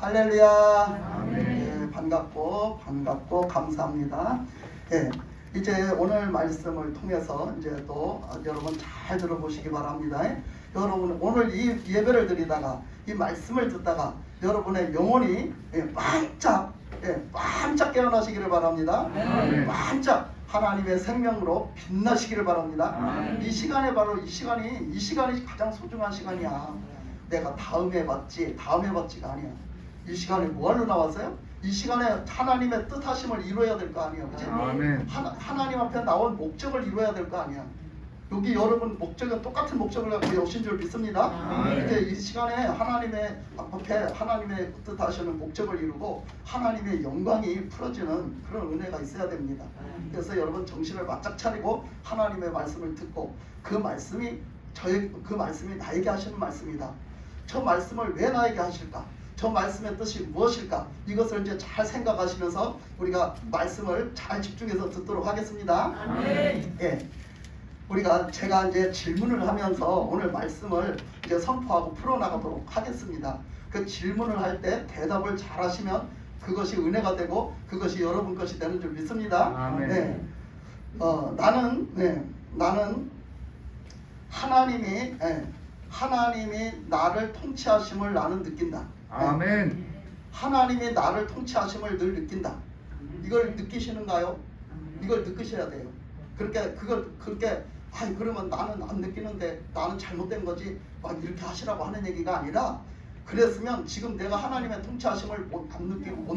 할렐루야. 예, 반갑고 감사합니다. 예, 이제 오늘 말씀을 통해서 이제 또 여러분 잘 들어보시기 바랍니다. 여러분 오늘 이 예배를 드리다가 이 말씀을 듣다가 여러분의 영혼이 반짝 깨어나시기를 바랍니다. 반짝 하나님의 생명으로 빛나시기를 바랍니다. 이 시간에 바로 이 시간이 가장 소중한 시간이야. 내가 다음에 받지가 아니야. 이 시간에 뭐하러 나왔어요? 이 시간에 하나님의 뜻하심을 이루어야 될 거 아니에요, 그치? 하나님 앞에 나온 목적을 이루어야 될 거 아니야. 여기 여러분 목적은 똑같은 목적을 갖고 오신 줄 믿습니다. 이제 이 시간에 하나님의 앞에 하나님의 뜻하시는 목적을 이루고 하나님의 영광이 풀어지는 그런 은혜가 있어야 됩니다. 그래서 여러분 정신을 바짝 차리고 하나님의 말씀을 듣고 그 말씀이 나에게 하시는 말씀이다. 저 말씀을 왜 나에게 하실까? 저 말씀의 뜻이 무엇일까? 이것을 이제 잘 생각하시면서 우리가 말씀을 잘 집중해서 듣도록 하겠습니다. 예. 제가 이제 질문을 하면서 오늘 말씀을 이제 선포하고 풀어나가도록 하겠습니다. 그 질문을 할 때 대답을 잘 하시면 그것이 은혜가 되고 그것이 여러분 것이 되는 줄 믿습니다. 네. 나는 하나님이 나를 통치하심을 나는 느낀다. 아멘. 하나님이 나를 통치하심을 늘 느낀다. 이걸 느끼시는가요? 이걸 느끼셔야 돼요. 그렇게 그러면 나는 안 느끼는데 나는 잘못된 거지 막 이렇게 하시라고 하는 얘기가 아니라, 그랬으면 지금 내가 하나님의 통치하심을 못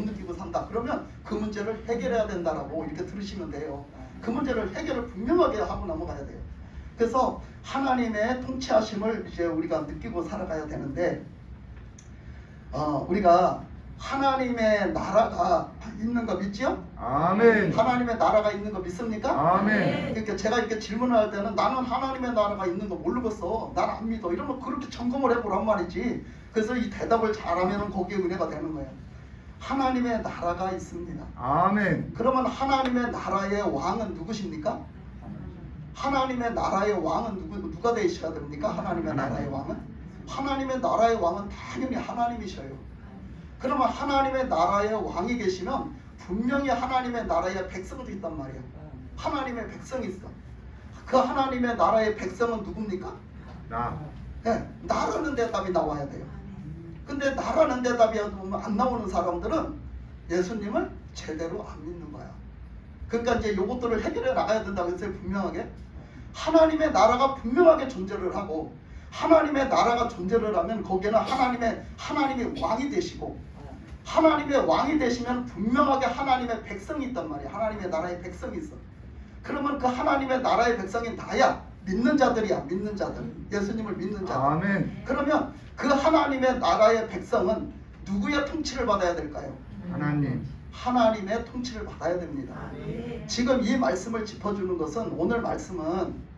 느끼고 산다. 그러면 그 문제를 해결해야 된다라고 이렇게 들으시면 돼요. 그 문제를 해결을 분명하게 하고 넘어가야 돼요. 그래서 하나님의 통치하심을 이제 우리가 느끼고 살아가야 되는데, 우리가 하나님의 나라가 있는 거 믿지요? 아멘. 하나님의 나라가 있는 거 믿습니까? 아멘. 그러니까 제가 이렇게 질문을 할 때는 나는 하나님의 나라가 있는 거 모르겠어, 난 안 믿어, 이러면 그렇게 점검을 해보란 말이지. 그래서 이 대답을 잘하면 거기에 은혜가 되는 거예요. 하나님의 나라가 있습니다. 아멘. 그러면 하나님의 나라의 왕은 누구십니까? 하나님의 나라의 왕은 누가 되셔야 됩니까? 하나님의 나라의 왕은? 하나님의 나라의 왕은 당연히 하나님이셔요. 그러면 하나님의 나라의 왕이 계시면 분명히 하나님의 나라의 백성도 있단 말이에요. 하나님의 백성이 있어. 그 하나님의 나라의 백성은 누굽니까? 네, 나라는 대답이 나와야 돼요. 근데 나라는 대답이 안 나오는 사람들은 예수님을 제대로 안 믿는 거야. 그러니까 이제 요것들을 해결해 나가야 된다고 했어요. 분명하게 하나님의 나라가 분명하게 존재를 하고, 하나님의 나라가 존재를 하면 거기에는 하나님의 왕이 되시고, 하나님의 왕이 되시면 분명하게 하나님의 백성이 있단 말이에요. 하나님의 나라의 백성이 있어. 그러면 그 하나님의 나라의 백성이 나야 믿는 자들이야. 믿는 자들, 예수님을 믿는 자들. 아멘. 그러면 그 하나님의 나라의 백성은 누구의 통치를 받아야 될까요? 하나님의 통치를 받아야 됩니다. 지금 이 말씀을 짚어주는 것은, 오늘 말씀은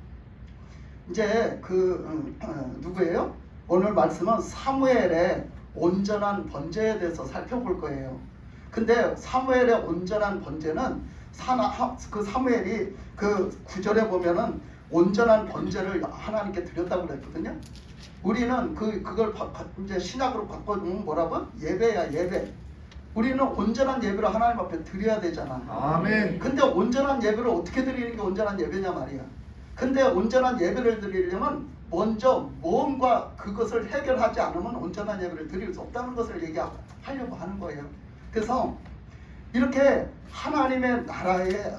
이제 누구예요? 오늘 말씀은 사무엘의 온전한 번제에 대해서 살펴볼 거예요. 근데 사무엘의 온전한 번제는 그 사무엘이 그 9절에 보면은 온전한 번제를 하나님께 드렸다고 그랬거든요. 우리는 그걸 이제 신약으로 바꿔주면 뭐라고? 예배야, 예배. 우리는 온전한 예배를 하나님 앞에 드려야 되잖아. 아멘. 근데 온전한 예배를 어떻게 드리는 게 온전한 예배냐 말이야. 근데 온전한 예배를 드리려면 먼저 뭔가 그것을 해결하지 않으면 온전한 예배를 드릴 수 없다는 것을 얘기하려고 하는 거예요. 그래서 이렇게 하나님의 나라의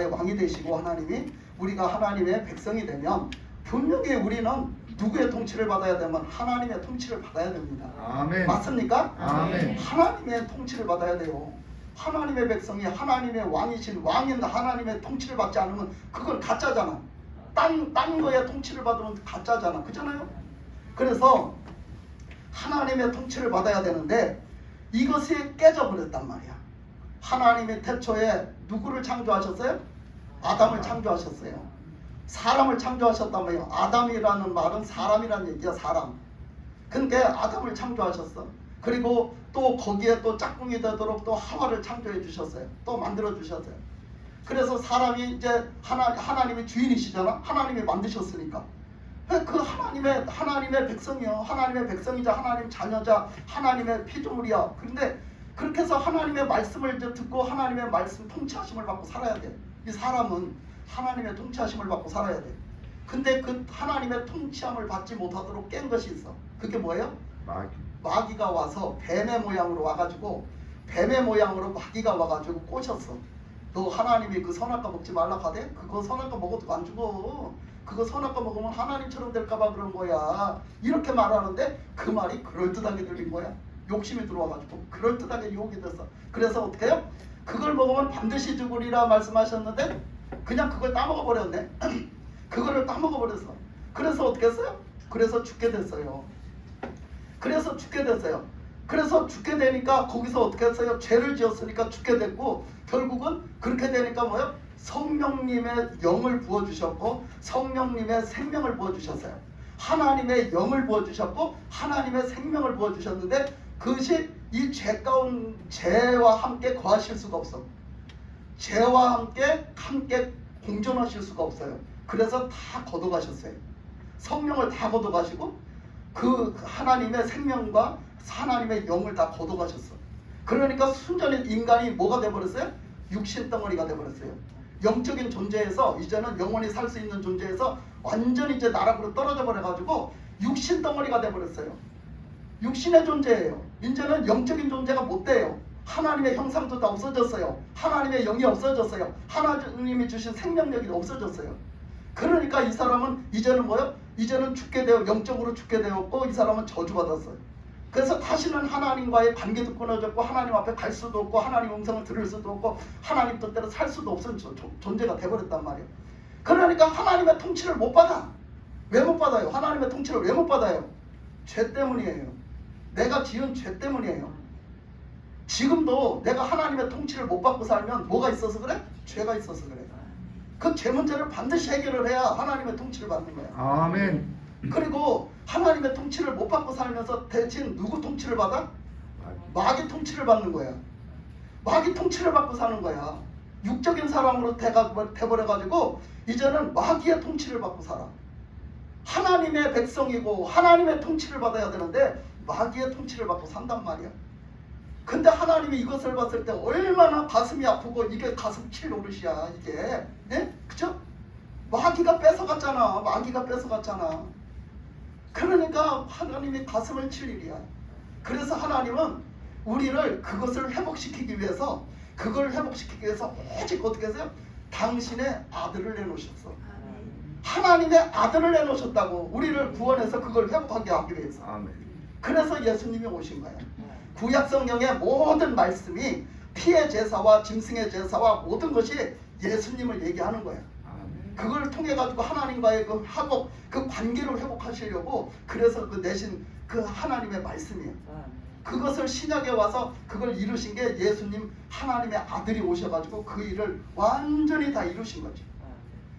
왕이 되시고, 하나님이 우리가 하나님의 백성이 되면 분명히 우리는 누구의 통치를 받아야 되면 하나님의 통치를 받아야 됩니다. 아멘. 맞습니까? 아멘. 하나님의 통치를 받아야 돼요. 하나님의 백성이 하나님의 왕이신 왕인 하나님의 통치를 받지 않으면 그건 가짜잖아. 딴 거에 통치를 받으면 가짜잖아. 그렇잖아요? 그래서 하나님의 통치를 받아야 되는데 이것이 깨져버렸단 말이야. 하나님이 태초에 누구를 창조하셨어요? 아담을 창조하셨어요. 사람을 창조하셨단 말이에요. 아담이라는 말은 사람이라는 얘기야, 사람. 그러니까 아담을 창조하셨어. 그리고 또 거기에 또 짝꿍이 되도록 또 하와를 창조해 주셨어요. 또 만들어 주셨어요. 그래서 사람이 이제 하나님이 주인이시잖아. 하나님이 만드셨으니까. 그 하나님의 백성이요. 하나님의 백성이자 하나님 자녀자 하나님의 피조물이야. 그런데 그렇게 해서 하나님의 말씀을 이제 듣고 하나님의 말씀 통치하심을 받고 살아야 돼. 이 사람은 하나님의 통치하심을 받고 살아야 돼. 근데 그 하나님의 통치함을 받지 못하도록 깬 것이 있어. 그게 뭐예요? 마귀가 와서 뱀의 모양으로 와가지고 뱀의 모양으로 마귀가 와가지고 꼬셨어. 너 하나님이 그 선악과 먹지 말라 하대? 그거 선악과 먹어도 안 죽어. 그거 선악과 먹으면 하나님처럼 될까봐 그런 거야. 이렇게 말하는데 그 말이 그럴듯하게 들린 거야. 욕심이 들어와가지고 그럴듯하게 유혹이 됐어. 그래서 어떻게 해요? 그걸 먹으면 반드시 죽으리라 말씀하셨는데 그냥 그걸 따먹어버렸네. 그거를 따먹어버렸어. 그래서 어떻게 했어요? 그래서 죽게 됐어요. 그래서 죽게 됐어요. 그래서 죽게 되니까 거기서 어떻게 했어요? 죄를 지었으니까 죽게 됐고 결국은 그렇게 되니까 뭐예요? 성령님의 영을 부어주셨고 성령님의 생명을 부어주셨어요. 하나님의 영을 부어주셨고 하나님의 생명을 부어주셨는데 그것이 이 죄와 함께 거하실 수가 없어. 죄와 함께 공존하실 수가 없어요. 그래서 다 걷어가셨어요. 성령을 다 걷어가시고 그 하나님의 생명과 하나님의 영을 다 걷어가셨어. 그러니까 순전히 인간이 뭐가 돼버렸어요? 육신 덩어리가 돼버렸어요. 영적인 존재에서 이제는 영원히 살 수 있는 존재에서 완전히 이제 나락으로 떨어져 버려가지고 육신 덩어리가 돼버렸어요. 육신의 존재예요. 이제는 영적인 존재가 못 돼요. 하나님의 형상도 다 없어졌어요. 하나님의 영이 없어졌어요. 하나님이 주신 생명력이 없어졌어요. 그러니까 이 사람은 이제는 뭐요? 이제는 죽게 되어 영적으로 죽게 되었고 이 사람은 저주받았어요. 그래서 다시는 하나님과의 관계도 끊어졌고 하나님 앞에 갈 수도 없고 하나님 음성을 들을 수도 없고 하나님 뜻대로 살 수도 없는 존재가 돼버렸단 말이에요. 그러니까 하나님의 통치를 못 받아. 왜 못 받아요? 하나님의 통치를 왜 못 받아요? 죄 때문이에요. 내가 지은 죄 때문이에요. 지금도 내가 하나님의 통치를 못 받고 살면 뭐가 있어서 그래? 죄가 있어서 그래. 그 죄 문제를 반드시 해결을 해야 하나님의 통치를 받는 거야. 아멘. 그리고 하나님의 통치를 못 받고 살면서 대신 누구 통치를 받아? 마귀 통치를 받는 거야. 마귀 통치를 받고 사는 거야. 육적인 사람으로 돼버려가지고 이제는 마귀의 통치를 받고 살아. 하나님의 백성이고 하나님의 통치를 받아야 되는데 마귀의 통치를 받고 산단 말이야. 근데 하나님이 이것을 봤을 때 얼마나 가슴이 아프고 이게 가슴 칠 노릇이야 이게. 예? 그죠? 마귀가 뺏어갔잖아. 마귀가 뺏어갔잖아. 그러니까 하나님이 가슴을 칠 일이야. 그래서 하나님은 우리를 그것을 회복시키기 위해서 오직 어떻게 하세요? 당신의 아들을 내놓으셨어. 하나님의 아들을 내놓으셨다고. 우리를 구원해서 그걸 회복하게 하기 위해서. 아멘. 그래서 예수님이 오신 거예요. 구약 성경의 모든 말씀이 피의 제사와 짐승의 제사와 모든 것이 예수님을 얘기하는 거예요. 그걸 통해 가지고 하나님과의 그 화복, 그 관계를 회복하시려고 그래서 그 내신 그 하나님의 말씀이에요. 그것을 신약에 와서 그걸 이루신 게 예수님 하나님의 아들이 오셔가지고 그 일을 완전히 다 이루신 거죠.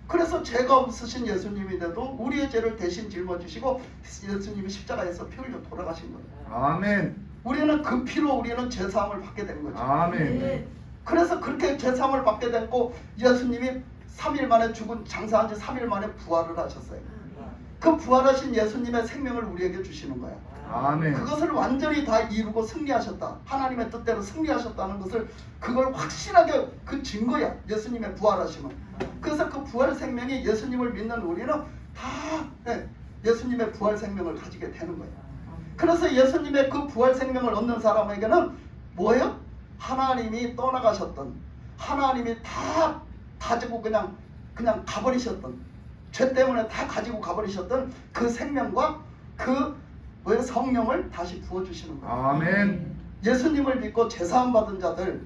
그래서 죄가 없으신 예수님인데도 우리의 죄를 대신 짊어지시고 예수님이 십자가에서 피 흘려 돌아가신 거예요. 아멘. 우리는 그 피로 우리는 죄사함을 받게 된 거죠. 아멘. 그래서 그렇게 죄사함을 받게 됐고 예수님이 3일 만에 장사한 지 3일 만에 부활을 하셨어요. 그 부활하신 예수님의 생명을 우리에게 주시는 거야. 아멘. 그것을 완전히 다 이루고 승리하셨다. 하나님의 뜻대로 승리하셨다는 것을 그걸 확실하게 그 증거야. 예수님의 부활하심은. 그래서 그 부활 생명이 예수님을 믿는 우리는 다 예수님의 부활 생명을 가지게 되는 거야. 그래서 예수님의 그 부활 생명을 얻는 사람에게는 뭐예요? 하나님이 떠나가셨던 하나님이 다 가지고 그냥 가버리셨던 죄 때문에 다 가지고 가버리셨던 그 생명과 그 성령을 다시 부어주시는 거예요. 아멘. 예수님을 믿고 제사함 받은 자들,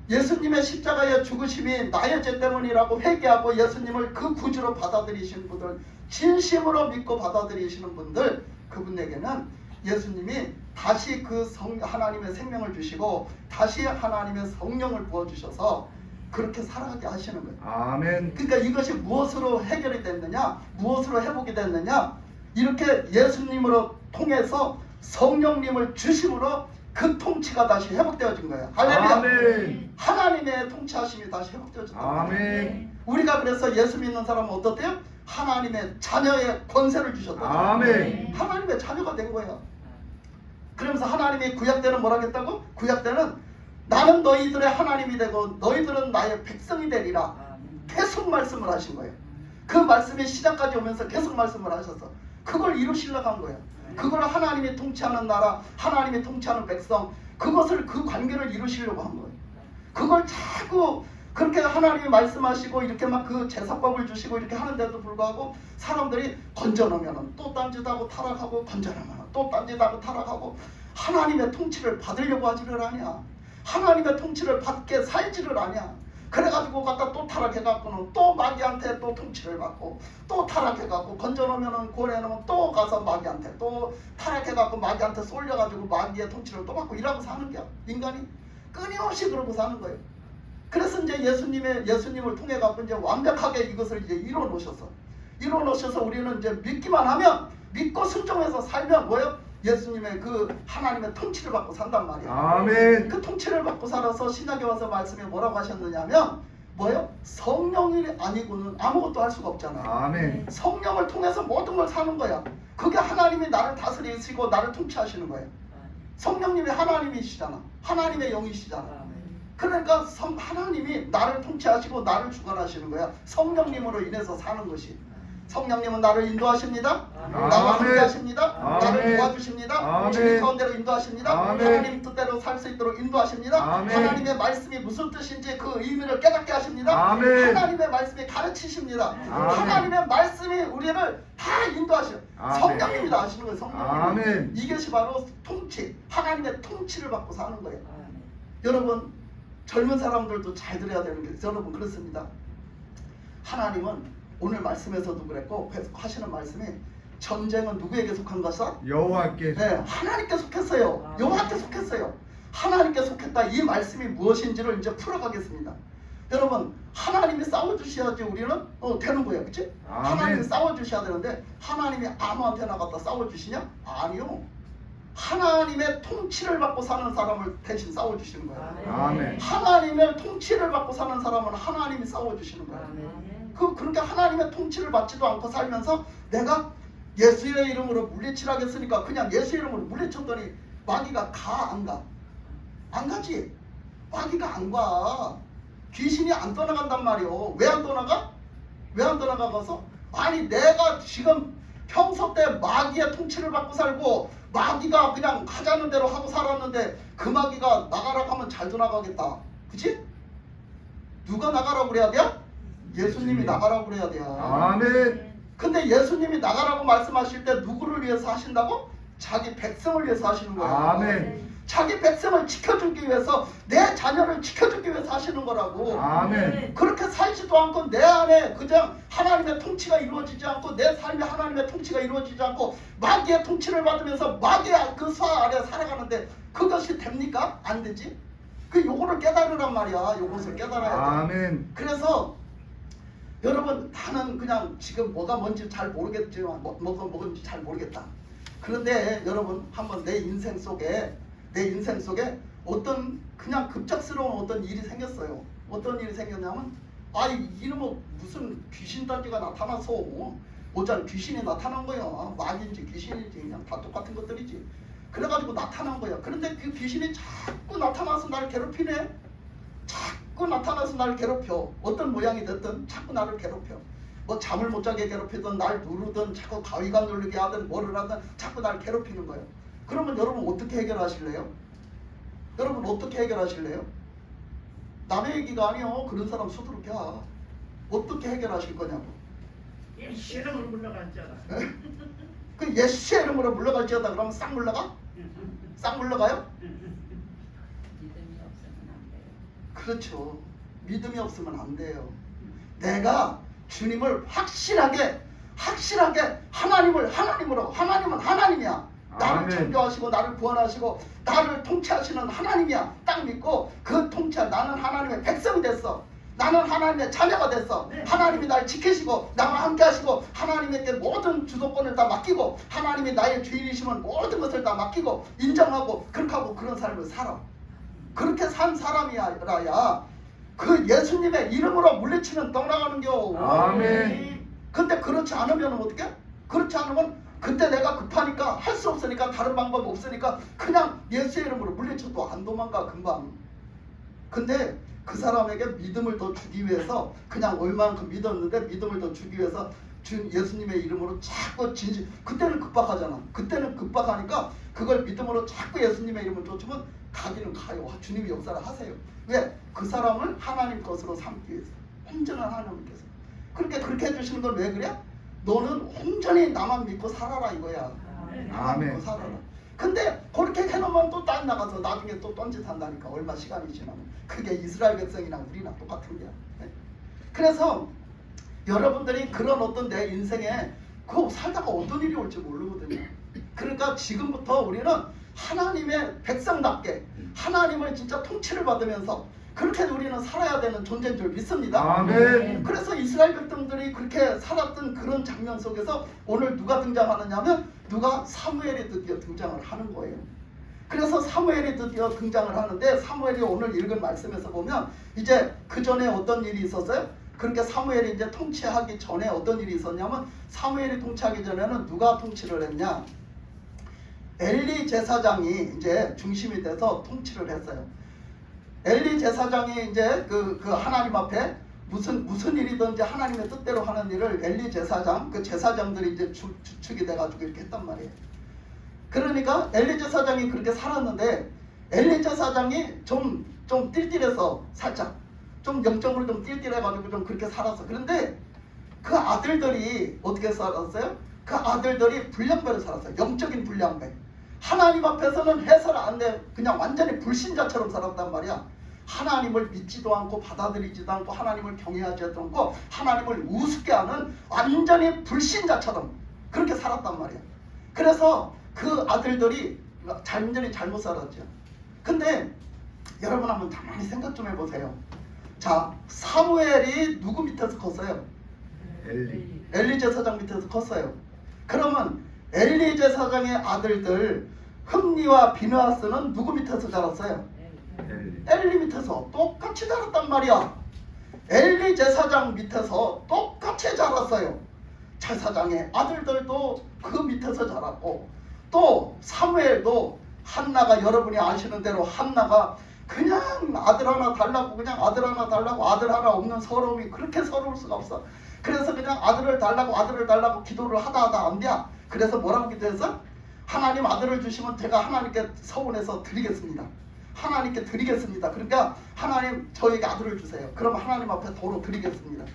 예수님의 십자가의 죽으심이 나의 죄 때문이라고 회개하고 예수님을 그 구주로 받아들이신 분들, 진심으로 믿고 받아들이시는 분들, 그분에게는 예수님이 다시 그 하나님의 생명을 주시고 다시 하나님의 성령을 부어주셔서 그렇게 살아가게 하시는 거예요. 아멘. 그러니까 이것이 무엇으로 해결이 됐느냐, 무엇으로 회복이 됐느냐, 이렇게 예수님으로 통해서 성령님을 주심으로 그 통치가 다시 회복되어진 거예요. 할렐루야. 아멘. 하나님의 통치하심이 다시 회복되어졌다. 아멘. 우리가 그래서 예수 믿는 사람은 어떻대요? 하나님의 자녀의 권세를 주셨다. 아멘. 하나님의 자녀가 된 거예요. 그러면서 하나님이 구약 때는 뭐라 했다고? 구약 때는 나는 너희들의 하나님이 되고 너희들은 나의 백성이 되리라. 계속 말씀을 하신 거예요. 그 말씀이 시작까지 오면서 계속 말씀을 하셔서 그걸 이루시려고 한 거예요. 그걸 하나님이 통치하는 나라, 하나님이 통치하는 백성, 그것을 그 관계를 이루시려고 한 거예요. 그걸 자꾸 그렇게 하나님이 말씀하시고 이렇게 막 그 제사법을 주시고 이렇게 하는데도 불구하고 사람들이 건져놓으면 또 딴짓하고 타락하고 건져놓으면 또 딴짓하고 타락하고 하나님의 통치를 받으려고 하지를 않냐. 하나님의 통치를 받게 살지를 않냐. 그래가지고 갖다 또 타락해갖고는 또 마귀한테 또 통치를 받고 또 타락해갖고 건져놓으면은 고래놓으면 또 가서 마귀한테 또 타락해갖고 마귀한테 쏠려가지고 마귀의 통치를 또 받고 이러고 사는 게 인간이 끊임없이 그러고 사는 거예요. 그래서 이제 예수님을 통해 갖고 이제 완벽하게 이것을 이제 이뤄놓으셔서 우리는 이제 믿기만 하면 믿고 순종해서 살면 뭐예요? 예수님의 그 하나님의 통치를 받고 산단 말이에요. 아멘. 그 통치를 받고 살아서 신약에 와서 말씀에 뭐라고 하셨느냐면 뭐예요? 성령이 아니고는 아무것도 할 수가 없잖아요. 아멘. 성령을 통해서 모든 걸 사는 거야. 그게 하나님이 나를 다스리시고 나를 통치하시는 거예요. 성령님이 하나님이시잖아. 하나님의 영이시잖아. 그러니까 하나님이 나를 통치하시고 나를 주관하시는 거야. 성령님으로 인해서 사는 것이. 성령님은 나를 인도하십니다. 나와 함께 하십니다. 나를 도와주십니다. 주님 가운데로 인도하십니다. 하나님 뜻대로 살 수 있도록 인도하십니다. 하나님의 말씀이 무슨 뜻인지 그 의미를 깨닫게 하십니다. 하나님의 말씀이 가르치십니다. 하나님의 말씀이 우리를 다 인도하셔요. 성령님이 다 하시는 거예요. 성령님. 이것이 바로 통치, 하나님의 통치를 받고 사는 거예요. 여러분, 젊은 사람들도 잘 들어야 되는 게 여러분 그렇습니다. 하나님은 오늘 말씀에서도 그랬고 계속 하시는 말씀이 전쟁은 누구에게 속한 것이다? 여호와께. 네, 하나님께 속했어요. 여호와께 속했어요. 하나님께 속했다. 이 말씀이 무엇인지를 이제 풀어가겠습니다. 여러분, 하나님이 싸워주셔야지 우리는 되는 거예요. 그치? 하나님이 싸워주셔야 되는데 하나님이 아무한테나 갖다 싸워주시냐? 아니요. 하나님의 통치를 받고 사는 사람을 대신 싸워주시는 거예요. 아멘. 하나님의 통치를 받고 사는 사람은 하나님이 싸워주시는 거예요. 그러니까 하나님의 통치를 받지도 않고 살면서 내가 예수의 이름으로 물리치라겠으니까 그냥 예수의 이름으로 물리쳤더니 마귀가 가 안 가? 안 가지. 마귀가 안 가. 귀신이 안 떠나간단 말이요. 왜 안 떠나가? 왜 안 떠나가서? 아니 내가 지금 평소 때 마귀의 통치를 받고 살고 마귀가 그냥 하자는 대로 하고 살았는데 그 마귀가 나가라고 하면 잘 나가겠다. 그치? 누가 나가라고 그래야 돼? 예수님이 나가라고 그래야 돼요. 아멘. 근데 예수님이 나가라고 말씀하실 때 누구를 위해서 하신다고? 자기 백성을 위해서 하시는 거예요. 아멘. 자기 백성을 지켜주기 위해서, 내 자녀를 지켜주기 위해서 하시는 거라고. 아멘. 그렇게 살지도 않고 내 안에 그냥 하나님의 통치가 이루어지지 않고 내 삶에 하나님의 통치가 이루어지지 않고 마귀의 통치를 받으면서 마귀의 그 수하 아래 살아가는데 그것이 됩니까? 안 되지. 그 요거를 깨달으란 말이야. 요것을 깨달아야 돼. 아멘. 그래서 여러분, 나는 그냥 지금 뭐가 뭔지 잘 모르겠지만 뭐가 뭔지 잘 모르겠다. 그런데 여러분, 한번 내 인생 속에 어떤 그냥 급작스러운 어떤 일이 생겼어요. 어떤 일이 생겼냐면 이놈의 무슨 귀신 단지가 나타나서 어쩌면 귀신이 나타난 거야. 마귀인지 귀신인지 그냥 다 똑같은 것들이지. 그래가지고 나타난 거야. 그런데 그 귀신이 자꾸 나타나서 나를 괴롭히네. 자꾸 나타나서 나를 괴롭혀. 어떤 모양이 됐든 자꾸 나를 괴롭혀. 뭐 잠을 못 자게 괴롭히든 날 누르든 자꾸 가위가 누르게 하든 뭐를 하든 자꾸 나를 괴롭히는 거예요. 그러면 여러분 어떻게 해결하실래요? 여러분 어떻게 해결하실래요? 남의 얘기가 아니요. 그런 사람 수두룩해. 어떻게 해결하실 거냐고. 예수 이름으로 물러갈지어다. 그 예수의 이름으로 물러갈지어다 그러면 싹 물러가? 싹 물러가요? 믿음이 없으면 안 돼요. 그렇죠. 믿음이 없으면 안 돼요. 내가 주님을 확실하게 하나님은 하나님이야. 나를 아멘. 창조하시고 나를 구원하시고 나를 통치하시는 하나님이야. 딱 믿고 그 통치, 나는 하나님의 백성이 됐어. 나는 하나님의 자녀가 됐어. 하나님이 나를 지키시고 나와 함께 하시고 하나님에게 모든 주도권을 다 맡기고 하나님이 나의 주인이시면 모든 것을 다 맡기고 인정하고 그렇게 하고 그런 삶을 살아. 그렇게 산 사람이라야 그 예수님의 이름으로 물리치면 떠나가는겨. 아멘. 근데 그렇지 않으면 어떻게? 그렇지 않으면 그때 내가 급하니까 할 수 없으니까 다른 방법이 없으니까 그냥 예수의 이름으로 물리쳐도 안 도망가 금방. 근데 그 사람에게 믿음을 더 주기 위해서 그냥 얼마만큼 믿었는데 믿음을 더 주기 위해서 예수님의 이름으로 자꾸 그때는 급박하잖아. 그때는 급박하니까 그걸 믿음으로 자꾸 예수님의 이름을 쫓으면 가기는 가요. 주님이 역사를 하세요. 왜? 그 사람을 하나님 것으로 삼기 위해서. 온전한 하나님께서. 그렇게 해주시는 건 왜 그래? 너는 온전히 나만 믿고 살아라 이거야. 나만 믿고 살아라. 근데 그렇게 해놓으면 또 딴 나가서 나중에 또 딴짓한다니까. 얼마 시간이 지나면. 그게 이스라엘 백성이나 우리나 똑같은 거야. 그래서 여러분들이 그런 어떤 내 인생에 그 살다가 어떤 일이 올지 모르거든요. 그러니까 지금부터 우리는 하나님의 백성답게 하나님을 진짜 통치를 받으면서 그렇게 우리는 살아야 되는 존재인 줄 믿습니다. 아멘. 그래서 이스라엘 백성들이 그렇게 살았던 그런 장면 속에서 오늘 누가 등장하느냐면 누가 사무엘이 드디어 등장을 하는 거예요. 그래서 사무엘이 드디어 등장을 하는데 사무엘이 오늘 읽은 말씀에서 보면 이제 그 전에 어떤 일이 있었어요? 그렇게 사무엘이 이제 통치하기 전에 어떤 일이 있었냐면 사무엘이 통치하기 전에는 누가 통치를 했냐? 엘리 제사장이 이제 중심이 돼서 통치를 했어요. 엘리 제사장이 이제 그 하나님 앞에 무슨 일이든지 하나님의 뜻대로 하는 일을 엘리 제사장, 그 제사장들이 이제 주축이 돼가지고 이렇게 했단 말이에요. 그러니까 엘리 제사장이 그렇게 살았는데 엘리 제사장이 좀 띨띨해서 살짝 좀 영적으로 좀 띨띨해가지고 좀 그렇게 살았어. 그런데 그 아들들이 어떻게 살았어요? 그 아들들이 불량배로 살았어요. 영적인 불량배. 하나님 앞에서는 해설 안 돼. 그냥 완전히 불신자처럼 살았단 말이야. 하나님을 믿지도 않고 받아들이지도 않고 하나님을 경외하지 않고 하나님을 우습게 하는 완전히 불신자처럼 그렇게 살았단 말이야. 그래서 그 아들들이 완전히 잘못 살았죠. 근데 여러분 한번 가만히 생각 좀 해보세요. 자, 사무엘이 누구 밑에서 컸어요? 엘리 제사장 밑에서 컸어요. 그러면 엘리 제사장의 아들들 흠니와 비느하스는 누구 밑에서 자랐어요? 엘리 밑에서 똑같이 자랐단 말이야. 엘리 제사장 밑에서 똑같이 자랐어요. 제사장의 아들들도 그 밑에서 자랐고 또 사무엘도 한나가 여러분이 아시는 대로 한나가 그냥 아들 하나 달라고 그냥 아들 하나 달라고 아들 하나 없는 서러움이 그렇게 서러울 수가 없어. 그래서 그냥 아들을 달라고 기도를 하다 안 돼. 그래서 뭐라고 기도했어? 하나님 아들을 주시면 제가 하나님께 서원해서 드리겠습니다. 하나님께 드리겠습니다. 그러니까 하나님 저에게 아들을 주세요. 그럼 하나님 앞에 도로 드리겠습니다.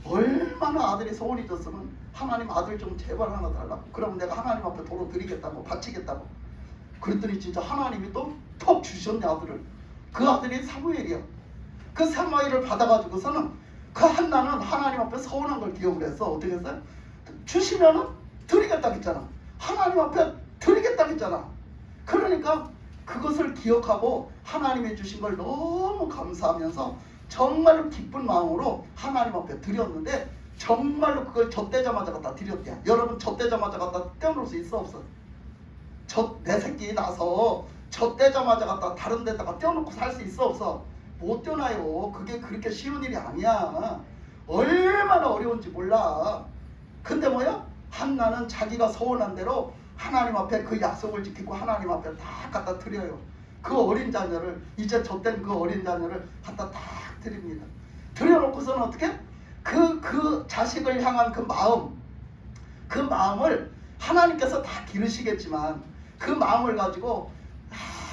얼마나 아들이 소원이 졌으면 하나님 아들 좀 제발 하나 달라고. 그럼 내가 하나님 앞에 도로 드리겠다고 바치겠다고. 그랬더니 진짜 하나님이 또 톡 주셨네 아들을. 그 아들이 사무엘이야. 그 사무엘을 받아가지고서는 그 한나는 하나님 앞에 서운한 걸 기억을 했어. 어떻게 했어요? 주시면은 드리겠다 했잖아. 하나님 앞에 드리겠다 했잖아. 그러니까 그것을 기억하고 하나님이 주신 걸 너무 감사하면서 정말로 기쁜 마음으로 하나님 앞에 드렸는데 정말로 그걸 젖대자마자 갖다 드렸대요. 여러분 젖대자마자 갖다 떼어놓을 수 있어 없어? 내 새끼 나서 젖대자마자 갖다 다른 데다가 떼어놓고 살 수 있어 없어? 못 떼어놔요. 그게 그렇게 쉬운 일이 아니야. 얼마나 어려운지 몰라. 근데 뭐야? 한나는 자기가 서운한 대로 하나님 앞에 그 약속을 지키고 하나님 앞에 다 갖다 드려요. 그 어린 자녀를 이제 젖된 그 어린 자녀를 갖다 딱 드립니다. 드려놓고서는 어떻게? 그 자식을 향한 그 마음을 하나님께서 다 기르시겠지만 그 마음을 가지고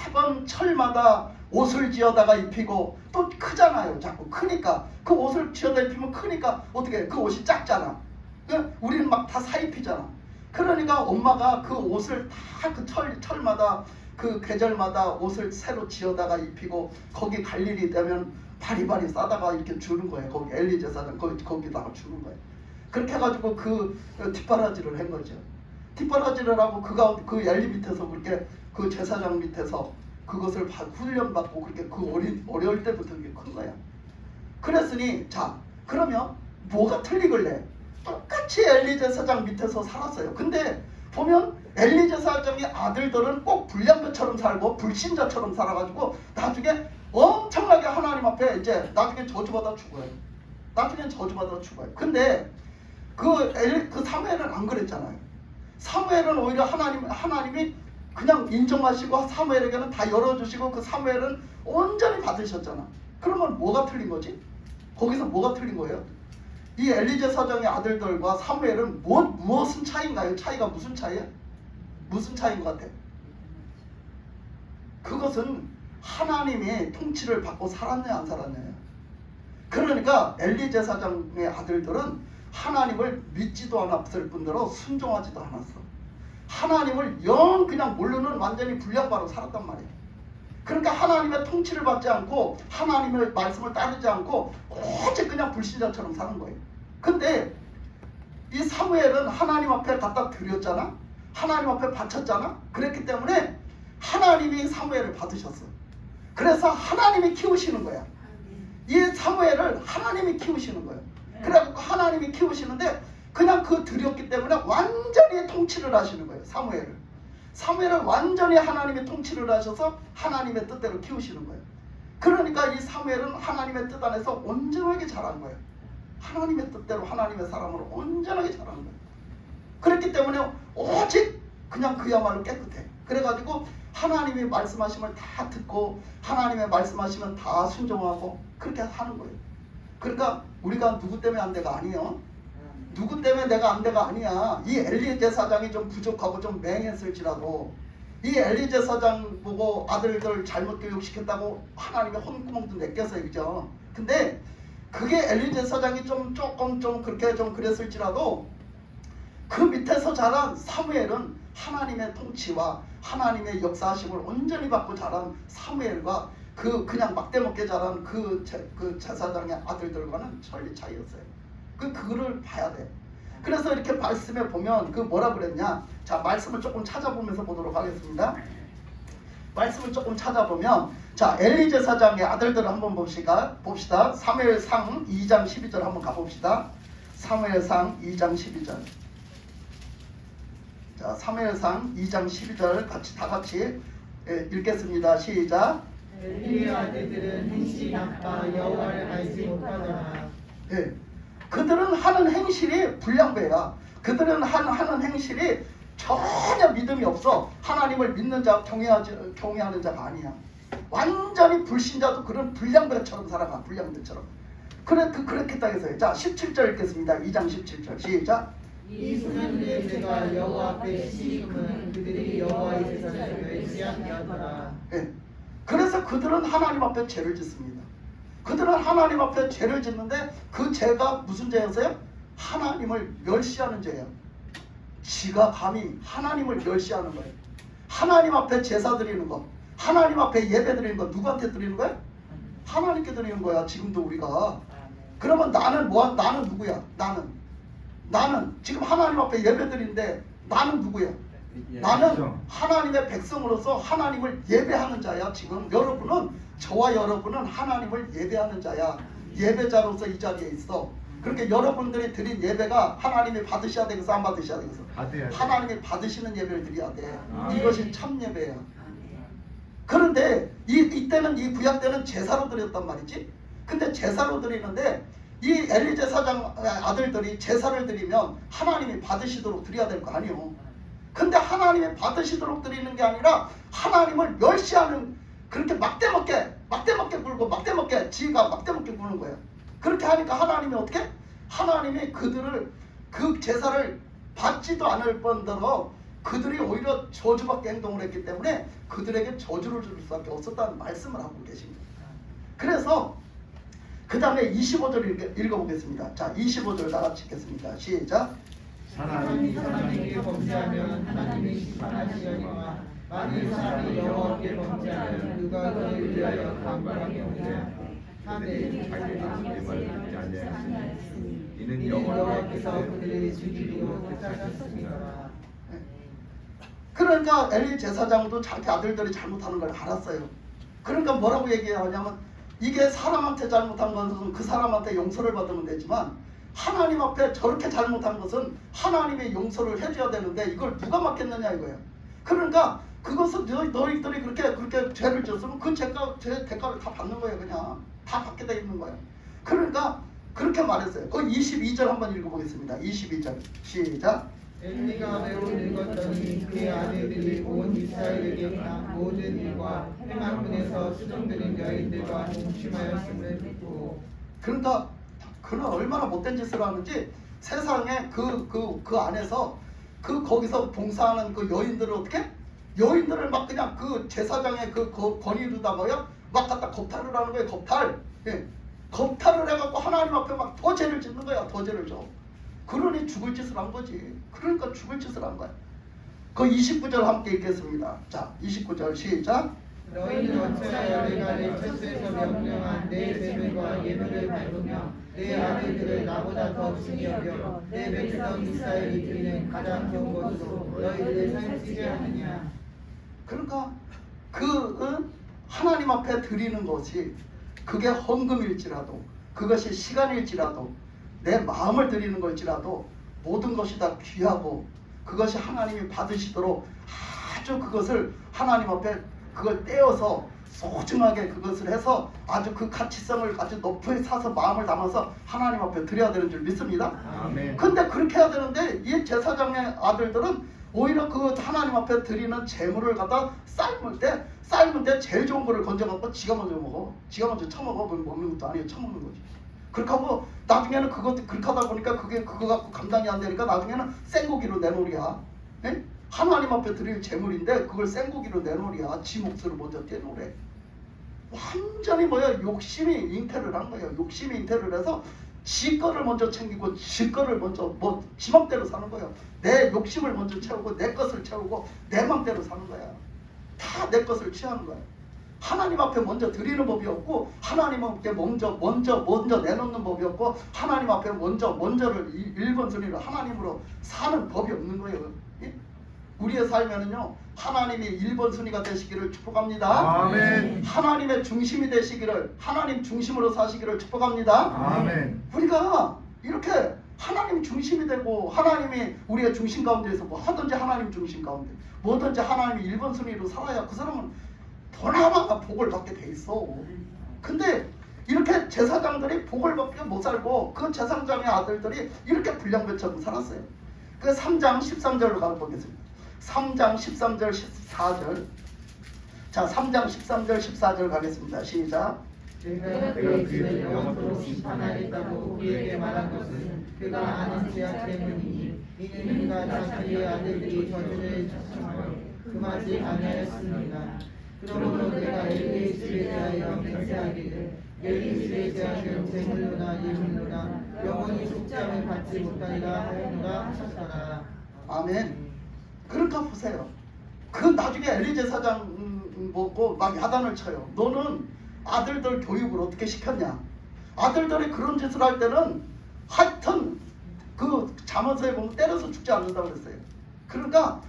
매번 철마다 옷을 지어다가 입히고 또 크잖아요. 자꾸 크니까 그 옷을 지어다 입히면 크니까 어떻게 그 옷이 작잖아. 우리는 막 다 사입히잖아. 그러니까 엄마가 그 옷을 다 그 철마다 그 계절마다 옷을 새로 지어다가 입히고 거기 갈 일이 되면 바리바리 싸다가 이렇게 주는 거예요. 거기 엘리 제사장 거기다가 주는 거예요. 그렇게 해가지고 그 뒷바라지를 한 거죠. 뒷바라지를 하고 그 엘리 밑에서 그렇게 그 제사장 밑에서 그것을 훈련받고 그렇게 어려울 때부터 그게 큰 거야. 그랬으니 자 그러면 뭐가 틀리길래 똑같이 엘리 제사장 밑에서 살았어요. 근데 보면 엘리 제사장의 아들들은 꼭 불량배처럼 살고 불신자처럼 살아가지고 나중에 엄청나게 하나님 앞에 이제 나중에 저주받아 죽어요. 근데 그 사무엘은 안 그랬잖아요. 사무엘은 오히려 하나님이 그냥 인정하시고 사무엘에게는 다 열어주시고 그 사무엘은 온전히 받으셨잖아. 그러면 뭐가 틀린 거지? 거기서 뭐가 틀린 거예요? 이 엘리제 사장의 아들들과 사무엘은 무엇은 차이인가요? 차이가 무슨 차이야? 무슨 차이인 것 같아? 그것은 하나님의 통치를 받고 살았냐 안 살았냐요. 그러니까 엘리제 사장의 아들들은 하나님을 믿지도 않았을 뿐더러 순종하지도 않았어. 하나님을 영 그냥 모르는 완전히 불량바로 살았단 말이에요. 그러니까 하나님의 통치를 받지 않고 하나님의 말씀을 따르지 않고 오직 그냥 불신자처럼 사는 거예요. 근데 이 사무엘은 하나님 앞에 갖다 드렸잖아. 하나님 앞에 바쳤잖아. 그랬기 때문에 하나님이 사무엘을 받으셨어. 그래서 하나님이 키우시는 거야. 이 사무엘을 하나님이 키우시는 거예요. 그래갖고 하나님이 키우시는데 그냥 그 드렸기 때문에 완전히 통치를 하시는 거예요. 사무엘을 완전히 하나님의 통치를 하셔서 하나님의 뜻대로 키우시는 거예요. 그러니까 이 사무엘은 하나님의 뜻 안에서 온전하게 자란 거예요. 하나님의 뜻대로 하나님의 사람으로 온전하게 자란 거예요. 그렇기 때문에 오직 그냥 그야말로 깨끗해. 그래가지고 하나님이 말씀하시면 다 듣고 하나님의 말씀하시면 다 순종하고 그렇게 하는 거예요. 그러니까 우리가 누구 때문에 안 돼가 아니에요. 누구 때문에 내가 안 돼가 아니야. 이 엘리제 사장이 좀 부족하고 좀 맹했을지라도 이 엘리제 사장 보고 아들들 잘못 교육시켰다고 하나님의 혼구멍도 내꼈어요. 그죠? 근데 그게 엘리제 사장이 조금 그렇게 좀 그랬을지라도 그 밑에서 자란 사무엘은 하나님의 통치와 하나님의 역사하심을 온전히 받고 자란 사무엘과 그냥 막대먹게 자란 그 제사장의 아들들과는 천리 차이였어요. 그거를 봐야 돼. 그래서 이렇게 말씀에 보면 그 뭐라 그랬냐. 자, 말씀을 조금 찾아보면서 보도록 하겠습니다. 말씀을 조금 찾아보면 자, 엘리제 사장의 아들들을 한번 봅시다. 사무엘상 2장 12절 한번 가봅시다. 사무엘상 2장 12절. 자, 사무엘상 2장 12절 다 같이 읽겠습니다. 시작. 엘리의 아들들은 행실이 나빠 여호와를 알지 못하더라. 예. 그들은 하는 행실이 불량배야. 그들은 하는 행실이 전혀 믿음이 없어. 하나님을 믿는 자, 경외하는 자가 아니야. 완전히 불신자도 그런 불량배처럼 살아가. 불량배처럼. 그렇겠다 해서요. 자, 17절 읽겠습니다. 2장 17절 시작. 이 소년들의 죄가 여호와 앞에 심은 그들이 여호와의 제사를 멸시한 여더라. 예. 그래서 그들은 하나님 앞에 죄를 짓습니다. 그들은 하나님 앞에 죄를 짓는데 그 죄가 무슨 죄였어요? 하나님을 멸시하는 죄예요. 지가 감히 하나님을 멸시하는 거예요. 하나님 앞에 제사 드리는 거, 하나님 앞에 예배 드리는 거 누구한테 드리는 거예요? 하나님께 드리는 거야. 지금도 우리가. 그러면 나는 누구야? 나는 지금 하나님 앞에 예배 드리는데 나는 누구야? 나는 하나님의 백성으로서 하나님을 예배하는 자야. 지금 저와 여러분은 하나님을 예배하는 자야. 예배자로서 이 자리에 있어. 그렇게 여러분들이 드린 예배가 하나님이 받으셔야 되겠어, 안 받으셔야 되겠어? 하나님이 받으시는 예배를 드려야 돼. 이것이 참 예배야. 그런데 이때는 이 구약 때는 제사로 드렸단 말이지. 근데 제사로 드리는데 이 엘리제 사장 아들들이 제사를 드리면 하나님이 받으시도록 드려야 될 거 아니에요. 근데 하나님이 받으시도록 드리는 게 아니라 하나님을 멸시하는, 그렇게 막대먹게 굴고 지가 막대먹게 구는 거예요. 그렇게 하니까 하나님이 어떻게? 하나님이 그들을 그 제사를 받지도 않을 뿐더러 그들이 오히려 저주받게 행동을 했기 때문에 그들에게 저주를 줄 수밖에 없었다는 말씀을 하고 계십니다. 그래서 그 다음에 25절 읽어보겠습니다. 자, 25절 다 같이 읽겠습니다. 시작. 사람이 사람에게 범죄하면 하나님이 심판하시려니와 만일 사람이 여호와께 범죄하면 누가 그를 위하여 강구하게 오냐. 하되 자기의 말을 듣지 아니하였으니 이는 이는 여호와께서 여호와께서 그들을 죽이기로 택하셨습니다. 그러니까 엘리 제사장도 자기 아들들이 잘못하는 걸 알았어요. 그러니까 뭐라고 얘기하냐면 이게 사람한테 잘못한 것은 그 사람한테 용서를 받으면 되지만 하나님 앞에 저렇게 잘못한 것은 하나님의 용서를 해줘야 되는데 이걸 누가 맡겠느냐 이거예요. 그러니까 그것은 너희들이 그렇게 죄를 졌으면 그 죄 대가를 다 받는 거예요. 그냥 다 받게 돼 있는 거예요. 그러니까 그렇게 말했어요. 그 22절 한번 읽어보겠습니다. 22절 시작. 엘리가 매우 늙었더니 그의 아들들이 온 이스라엘에게 모든 일과 해망문에서 수종들인 여인들과 동침하였음을 듣고. 그러니까 그는 얼마나 못된 짓을 하는지 세상에 그 안에서 거기서 봉사하는 그 여인들을 어떻게? 여인들을 막 그냥 그 제사장의 그 권위로다가요 막 갖다 겁탈을 하는 거예요. 겁탈. 예. 겁탈을 해갖고 하나님 앞에 막 더 죄를 짓는 거야. 더 죄를 져. 그러니 죽을 짓을 한 거지. 그러니까 죽을 짓을 한 거야. 그 29절 함께 읽겠습니다. 자, 29절 시작. 너희는 어찌하여 내가 내 처소에서 명령한 내 제물과 예물을 밟으며 내 아들들을 나보다 더 중히 여겨 내 백성 이스라엘이 드리는 가장 좋은 것으로 너희를 살찌게 하느냐. 그러니까 하나님 앞에 드리는 것이 그게 헌금일지라도 그것이 시간일지라도 내 마음을 드리는 걸지라도 모든 것이 다 귀하고 그것이 하나님이 받으시도록 아주 그것을 하나님 앞에 그걸 떼어서 소중하게 그것을 해서 아주 그 가치성을 아주 높이 사서 마음을 담아서 하나님 앞에 드려야 되는 줄 믿습니다. 아멘. 근데 그렇게 해야 되는데 이 제사장의 아들들은 오히려 그 하나님 앞에 드리는 제물을 갖다 삶을 때 제일 좋은 거를 건져갖고 지가 먼저 먹어. 지가 먼저 처먹어. 그건 먹는 것도 아니에요. 처먹는 거지. 그렇게 하고 나중에는 그것도 그렇게 하다 보니까 그거 갖고 감당이 안 되니까 나중에는 생고기로 내놓으랴. 네? 하나님 앞에 드릴 제물인데 그걸 생고기로 내놓으랴. 지 몫을 먼저 떼놓으래. 완전히 욕심이 잉태를 한 거예요. 욕심이 잉태를 해서 지 거를 먼저 챙기고 지 거를 먼저 지 맘대로 사는 거예요. 내 욕심을 먼저 채우고 내 것을 채우고 내 맘대로 사는 거야. 다 내 것을 취하는 거야. 하나님 앞에 먼저 드리는 법이 없고 하나님 앞에 먼저 내놓는 법이 없고 하나님 앞에 먼저를 1번 순위로 하나님으로 사는 법이 없는 거예요. 우리의 삶에는요 하나님이 1번 순위가 되시기를 축복합니다. 아멘. 하나님의 중심이 되시기를 하나님 중심으로 사시기를 축복합니다. 아멘. 우리가 이렇게 하나님 중심이 되고 하나님이 우리의 중심 가운데에서 뭐 하든지 하나님 중심 가운데 뭐든지 하나님이 1번 순위로 살아야 그 사람은 보나마나 복을 받게 돼 있어. 근데 이렇게 제사장들이 복을 받게 못 살고 그 제사장의 아들들이 이렇게 불량배처럼 살았어요. 그 3장 13절로 가보겠습니다. 3장 13절 14절. 자, 3장 13절 14절 가겠습니다. 시작. 내가 그의 집을 영원토록 심판하겠다고 그에게 말한 것은 그가 아는 죄악 때문이니 이는 그가 자기의 아들들이 저주를 자청하여 금하지 아니하였습니다. 그러므로 내가 엘리의 집에 대하여 맹세하기를 엘리 집에 대하여 제물로나 예물로나 영원히 속죄함을 받지 못하리라 하였노라 하셨더라. 아멘. 그러니까 보세요. 그 나중에 엘리 제사장 보고 막 야단을 쳐요. 너는 아들들 교육을 어떻게 시켰냐? 아들들이 그런 짓을 할 때는 하여튼 그 잠언서에 보면 때려서 죽지 않는다고 그랬어요. 그러니까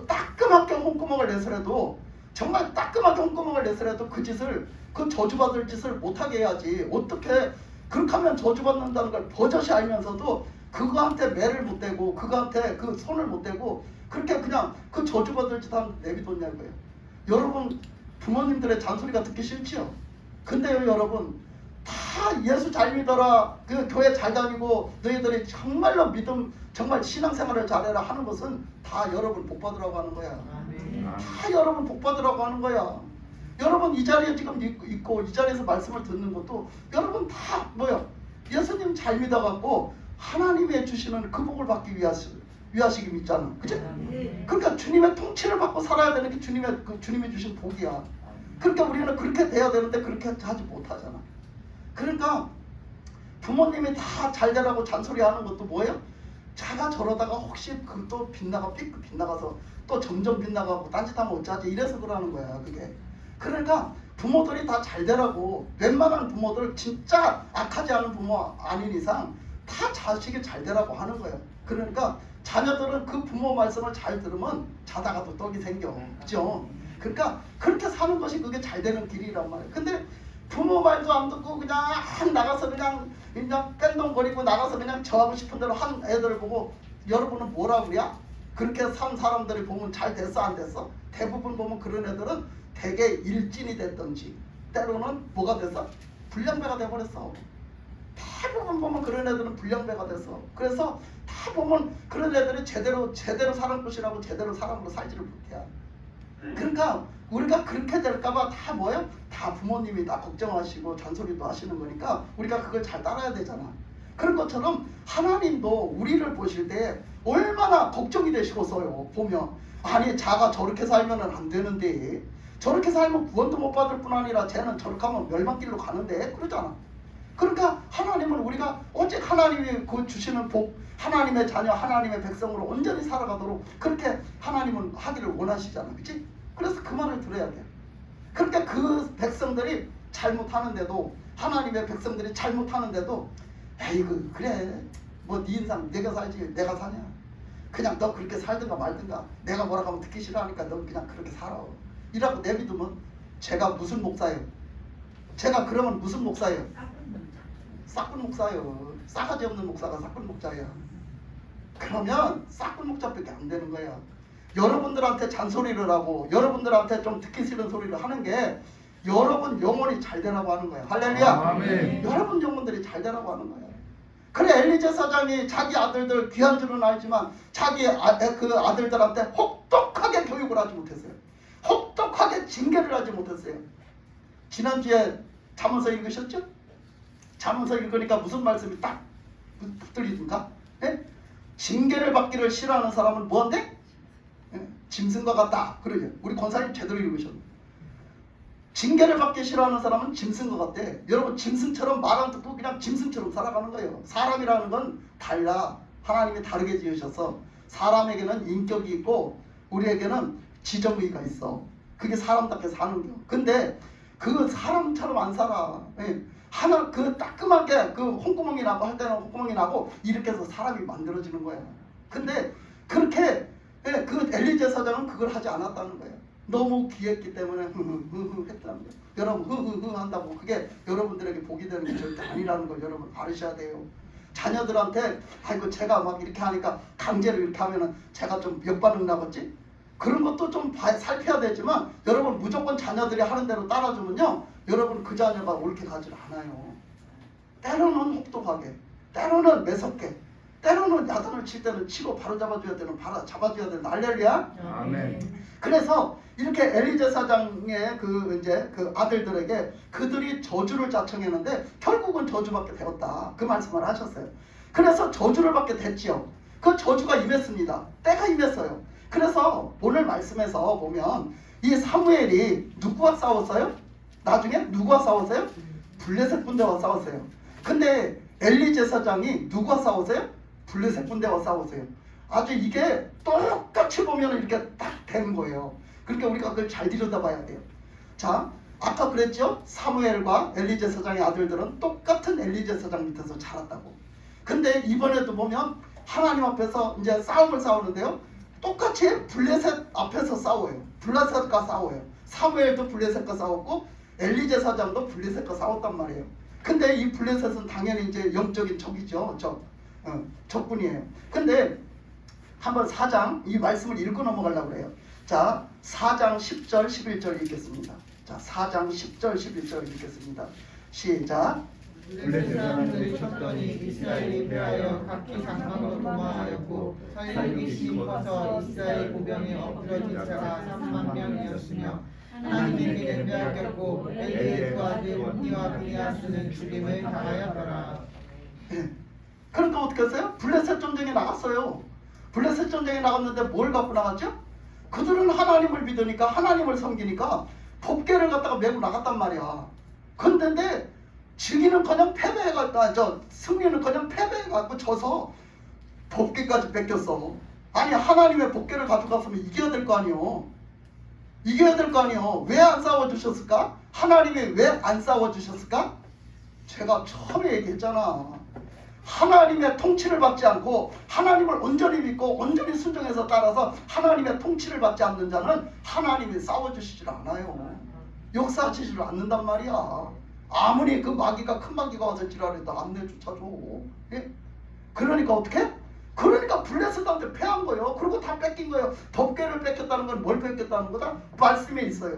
따끔하게 홍구멍을 내서라도 정말 따끔하게 홍구멍을 내서라도 그 짓을 그 저주받을 짓을 못하게 해야지. 어떻게 그렇게 하면 저주받는다는 걸 버젓이 알면서도 그거한테 매를 못 대고 그거한테 그 손을 못 대고 그렇게 그냥 그 저주받을 짓 하면 내비뒀냐고요. 여러분 부모님들의 잔소리가 듣기 싫지요. 근데요 여러분 다 예수 잘 믿어라 그 교회 잘 다니고 너희들이 정말로 믿음 정말 신앙생활을 잘해라 하는 것은 다 여러분 복 받으라고 하는 거야. 다 여러분 복 받으라고 하는 거야. 여러분 이 자리에 지금 있고 이 자리에서 말씀을 듣는 것도 여러분 다 예수님 잘 믿어갖고 하나님이 주시는 그 복을 받기 위하시기 믿잖아. 그치? 그러니까 주님의 통치를 받고 살아야 되는 게 주님이 주신 복이야. 그러니까 우리는 그렇게 돼야 되는데 그렇게 하지 못하잖아. 그러니까 부모님이 다 잘되라고 잔소리하는 것도 뭐예요? 자가 저러다가 혹시 그 또 삐끗 빗나가서 또 점점 빗나가고 딴짓하면 어쩌지 이래서 그러는 거야 그게. 그러니까 부모들이 다 잘되라고 웬만한 부모들 진짜 악하지 않은 부모 아닌 이상 다 자식이 잘되라고 하는 거예요. 그러니까 자녀들은 그 부모 말씀을 잘 들으면 자다가도 떡이 생겨. 그죠? 그러니까 그렇게 사는 것이 그게 잘 되는 길이란 말이에요. 근데 부모 말도 안 듣고 그냥 나가서 그냥 뺀동거리고 나가서 그냥 저하고 싶은 대로 한 애들을 보고 여러분은 뭐라 그래야? 그렇게 산 사람들이 보면 잘 됐어 안 됐어? 대부분 보면 그런 애들은 대개 일진이 됐던지 때로는 뭐가 됐어? 불량배가 돼버렸어. 대부분 보면 그런 애들은 불량배가 됐어. 그래서 다 보면 그런 애들이 제대로 사람 것이라고 제대로 사람으로 살지를 못해. 그러니까 우리가 그렇게 될까봐 다 뭐예요? 다 부모님이 다 걱정하시고 잔소리도 하시는 거니까 우리가 그걸 잘 따라야 되잖아. 그런 것처럼 하나님도 우리를 보실 때 얼마나 걱정이 되시고서요. 보면 아니 자가 저렇게 살면은 안 되는데 저렇게 살면 구원도 못 받을 뿐 아니라 쟤는 저렇게 하면 멸망길로 가는데 그러잖아. 그러니까 하나님은 우리가 오직 하나님이 그 주시는 복, 하나님의 자녀, 하나님의 백성으로 온전히 살아가도록 그렇게 하나님은 하기를 원하시잖아. 그치? 그래서 그 말을 들어야 돼. 그러니까 그 백성들이 잘못하는데도 하나님의 백성들이 잘못하는데도 에이그 그래 뭐 네 인상 내가 살지 내가 사냐. 그냥 너 그렇게 살든가 말든가 내가 뭐라고 하면 듣기 싫어하니까 너 그냥 그렇게 살아. 이라고 내비두면 제가 무슨 목사예요? 제가 그러면 무슨 목사예요? 싹군 목사예요. 싸가지 없는 목사가 싹군 목자야. 그러면 싹군 목자밖에 안 되는 거야. 여러분들한테 잔소리를 하고 여러분들한테 좀 듣기 싫은 소리를 하는 게 여러분 영혼이 잘 되라고 하는 거야. 할렐루야. 아멘. 여러분 영혼들이 잘 되라고 하는 거야. 그래 엘리제 사장이 자기 아들들 귀한 줄은 알지만 자기 그 아들들한테 혹독하게 교육을 하지 못했어요. 혹독하게 징계를 하지 못했어요. 지난주에 잠언서 읽으셨죠? 잠언서 읽으니까 무슨 말씀이 딱 붙들리든가? 예? 징계를 받기를 싫어하는 사람은 뭐한데? 예? 짐승과 같다. 그러죠. 우리 권사님 제대로 읽으셨네. 징계를 받기 싫어하는 사람은 짐승과 같대. 여러분 짐승처럼 말 안 듣고 그냥 짐승처럼 살아가는 거예요. 사람이라는 건 달라. 하나님이 다르게 지으셔서 사람에게는 인격이 있고 우리에게는 지정의가 있어. 그게 사람답게 사는 거예요. 근데 그 사람처럼 안 살아. 예. 하나 그 따끔하게 그 홍구멍이 나고 할 때는 홍구멍이 나고 이렇게 해서 사람이 만들어지는 거야. 근데 그렇게 예, 그 엘리제 사장은 그걸 하지 않았다는 거예요. 너무 귀했기 때문에 흐흐흐 했다는 거예요. 여러분 흐흐흐 한다고 그게 여러분들에게 복이 되는 게 절대 아니라는 걸 여러분 알으셔야 돼요. 자녀들한테 아이고 제가 막 이렇게 하니까 강제로 이렇게 하면은 제가 좀 몇 반응 나겠지? 그런 것도 좀 살펴야 되지만 여러분 무조건 자녀들이 하는 대로 따라주면요 여러분 그 자녀가 옳게 가질 않아요. 때로는 혹독하게, 때로는 매섭게, 때로는 야단을 칠 때는 치고 바로 잡아줘야 되는 바로 잡아줘야 되는 할렐루야. 아멘. 그래서 이렇게 엘리제 사장의 그 이제 그 아들들에게 그들이 저주를 자청했는데 결국은 저주받게 되었다. 그 말씀을 하셨어요. 그래서 저주를 받게 됐지요. 그 저주가 임했습니다. 때가 임했어요. 그래서 오늘 말씀에서 보면 이 사무엘이 누구와 싸웠어요? 나중에 누구와 싸웠어요? 블레셋 군대와 싸웠어요. 근데 엘리제 사장이 누구와 싸웠어요? 블레셋 군대와 싸웠어요. 아주 이게 똑같이 보면 이렇게 딱 되는 거예요. 그러니까 우리가 그걸 잘 들여다봐야 돼요. 자, 아까 그랬죠? 사무엘과 엘리제 사장의 아들들은 똑같은 엘리제 사장 밑에서 자랐다고. 근데 이번에도 보면 하나님 앞에서 이제 싸움을 싸우는데요. 똑같이 블레셋 앞에서 싸워요. 블레셋과 싸워요. 사무엘도 블레셋과 싸웠고 엘리제 사장도 블레셋과 싸웠단 말이에요. 근데 이 블레셋은 당연히 이제 영적인 적이죠. 적군이에요. 근데 한번 4장 이 말씀을 읽고 넘어가려고 그래요. 자, 4장 10절 11절 읽겠습니다. 자, 4장 10절 11절 읽겠습니다. 시작. 블레셋 사람들이 쳤더니 이스라엘이 패하여 각기 장막으로 도망하였고 살기 심어서 이스라엘 보병에 엎드러진 자가 3만 명이었으며 하나님에게 빼앗겼고 엘리의 두 아들 홈니와 비니아스는 죽임을 당하였더라. 그러니까 어떻게 했어요? 블레셋 전쟁에 나갔어요. 블레셋 전쟁에 나갔는데 뭘 갖고 나갔죠? 그들은 하나님을 믿으니까 하나님을 섬기니까 법궤를 갖다가 메고 나갔단 말이야. 근데 증인은커녕 패배해갖고 승리는커녕 패배해갖고 져서 법궤까지 뺏겼어. 아니 하나님의 법궤를 가져갔으면 이겨야 될 거 아니요. 이겨야 될 거 아니요. 왜 안 싸워주셨을까? 하나님이 왜 안 싸워주셨을까? 제가 처음에 얘기했잖아. 하나님의 통치를 받지 않고 하나님을 온전히 믿고 온전히 순종해서 따라서 하나님의 통치를 받지 않는 자는 하나님이 싸워주시질 않아요. 역사하시질 않는단 말이야. 아무리 그 마귀가 큰 마귀가 와서 지랄해도 안 내쫓아줘. 예? 그러니까 어떻게? 그러니까 블레셋한테 패한 거예요. 그리고 다 뺏긴 거예요. 법궤를 뺏겼다는 건 뭘 뺏겼다는 거다? 말씀에 있어요.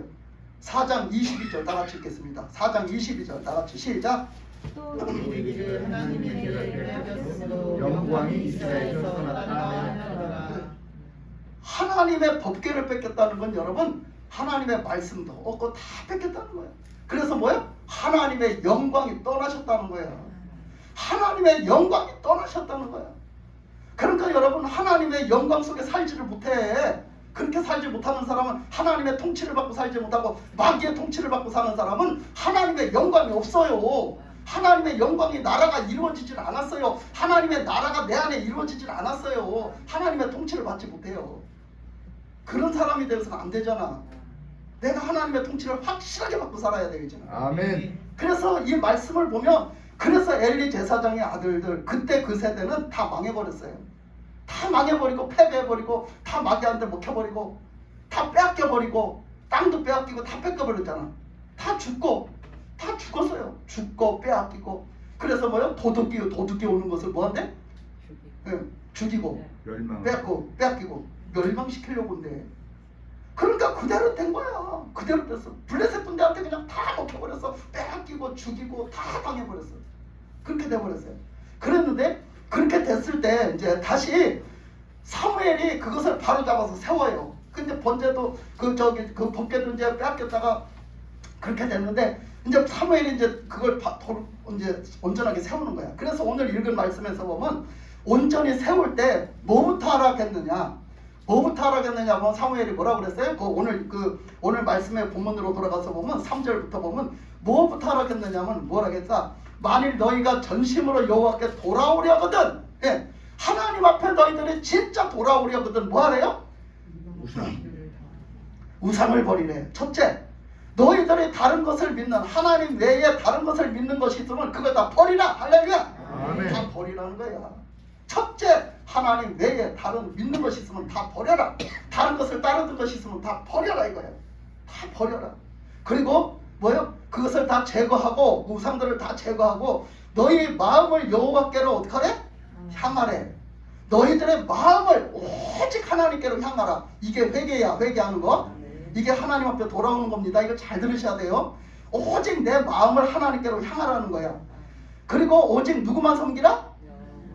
4장 22절 다 같이 읽겠습니다. 4장 22절 다 같이 시작. 또 이르기를 하나님의 길을 빼앗겼으므로 영광이 이스라엘에서 나타나느니라. 하나님의 법궤를 뺏겼다는 건 여러분 하나님의 말씀도 없고 다 뺏겼다는 거예요. 그래서 뭐예요? 하나님의 영광이 떠나셨다는 거예요. 하나님의 영광이 떠나셨다는 거예요. 그러니까 여러분 하나님의 영광 속에 살지를 못해. 그렇게 살지 못하는 사람은 하나님의 통치를 받고 살지 못하고 마귀의 통치를 받고 사는 사람은 하나님의 영광이 없어요. 하나님의 영광이 나라가 이루어지질 않았어요. 하나님의 나라가 내 안에 이루어지질 않았어요. 하나님의 통치를 받지 못해요. 그런 사람이 되어서는 안 되잖아. 내가 하나님의 통치를 확실하게 받고 살아야 되겠잖아. 아멘. 그래서 이 말씀을 보면 그래서 엘리 제사장의 아들들 그때 그 세대는 다 망해버렸어요. 다 망해버리고 패배해버리고 다 마귀한테 먹혀버리고 다 빼앗겨버리고 땅도 빼앗기고 다 뺏겨버렸잖아. 다 죽었어요. 죽고 빼앗기고. 그래서 뭐요? 도둑이 오는 것을 뭐한대? 죽이고 멸망. 빼앗기고 멸망시키려고 한대. 그러니까 그대로 된 거야. 그대로 됐어. 블레셋 분들한테 그냥 다 먹혀버렸어. 빼앗기고 죽이고 다 당해버렸어. 그렇게 돼버렸어요. 그랬는데 그렇게 됐을 때 이제 다시 사무엘이 그것을 바로 잡아서 세워요. 근데 번제도 그 법궤도 이제 빼앗겼다가 그렇게 됐는데 이제 사무엘이 이제 그걸 이제 온전하게 세우는 거야. 그래서 오늘 읽은 말씀에서 보면 온전히 세울 때 뭐부터 하라겠느냐? 뭐부터 하라겠느냐 보면 사무엘이 뭐라고 그랬어요? 오늘 말씀의 본문으로 돌아가서 보면 3절부터 보면 뭐부터 하라겠느냐면 뭐라 그랬다? 만일 너희가 전심으로 여호와께 돌아오려거든, 예, 하나님 앞에 너희들이 진짜 돌아오려거든 뭐 하래요? 우상을 버리래. 첫째, 너희들이 다른 것을 믿는 하나님 외에 다른 것을 믿는 것이 있으면 그거 다 버리라. 할렐루야. 아멘. 다 버리라는 거야. 첫째, 하나님 외에 다른 믿는 것이 있으면 다 버려라. 다른 것을 따르는 것이 있으면 다 버려라 이거야. 다 버려라. 그리고 뭐요? 그것을 다 제거하고 우상들을 다 제거하고 너희 마음을 여호와께로 어떻게 하래? 향하래. 너희들의 마음을 오직 하나님께로 향하라. 이게 회개야. 회개하는 거. 이게 하나님 앞에 돌아오는 겁니다. 이거 잘 들으셔야 돼요. 오직 내 마음을 하나님께로 향하라는 거야. 그리고 오직 누구만 섬기라?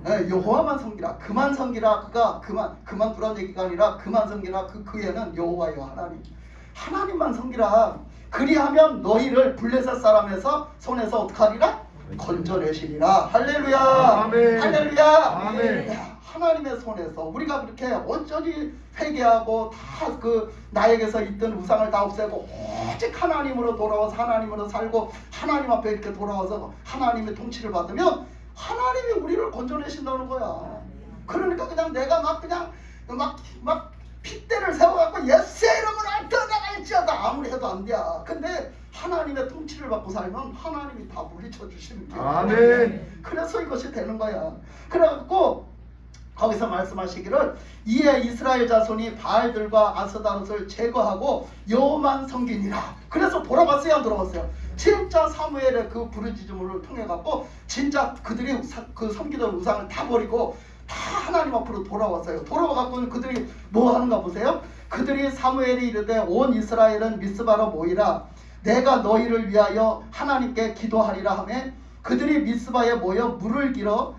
네, 여호와만 섬기라. 그만 섬기라. 그만 두란 얘기가 아니라 그만 섬기라. 그 외에는 여호와요 하나님. 하나님만 섬기라. 그리하면 너희를 블레셋 사람에서 손에서 어떻게 하리라? 건져내시리라. 할렐루야. 아멘. 할렐루야. 아멘. 야, 하나님의 손에서 우리가 그렇게 온전히 회개하고 다 나에게서 있던 우상을 다 없애고 오직 하나님으로 돌아와서 하나님으로 살고 하나님 앞에 이렇게 돌아와서 하나님의 통치를 받으면 하나님이 우리를 건져내신다는 거야. 그러니까 그냥 내가 막 핏대를 세워갖고 예수의 이름으로 떠나갈지어다 아무리 해도 안 돼. 근데 하나님의 통치를 받고 살면 하나님이 다 물리쳐 주시는 거야. 아멘. 그래서 이것이 되는 거야. 그래갖고 거기서 말씀하시기를 이에 이스라엘 자손이 바알들과 아스다롯을 제거하고 여호와만 섬기니라. 그래서 돌아갔어요, 안 돌아갔어요? 진짜 사무엘의 그 부르짖음을 통해 갖고 진짜 그들이 섬기던 우상을 다 버리고 다 하나님 앞으로 돌아왔어요. 돌아와 갖고 그들이 뭐 하는가 보세요. 그들이 사무엘이 이르되 온 이스라엘은 미스바로 모이라. 내가 너희를 위하여 하나님께 기도하리라 하매 그들이 미스바에 모여 물을 길어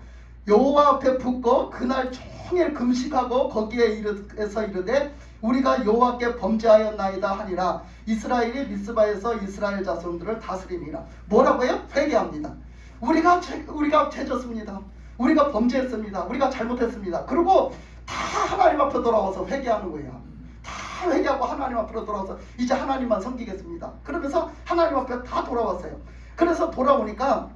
여호와 앞에 붓고 그날 종일 금식하고 거기에 이르서 이르되 우리가 여호와께 범죄하였나이다 하니라. 이스라엘이 미스바에서 이스라엘 자손들을 다스리니라. 뭐라고요? 회개합니다. 우리가 죄졌습니다. 우리가 범죄했습니다. 우리가 잘못했습니다. 그리고 다 하나님 앞에 돌아와서 회개하는 거예요. 다 회개하고 하나님 앞으로 돌아와서 이제 하나님만 섬기겠습니다. 그러면서 하나님 앞에 다 돌아왔어요. 그래서 돌아오니까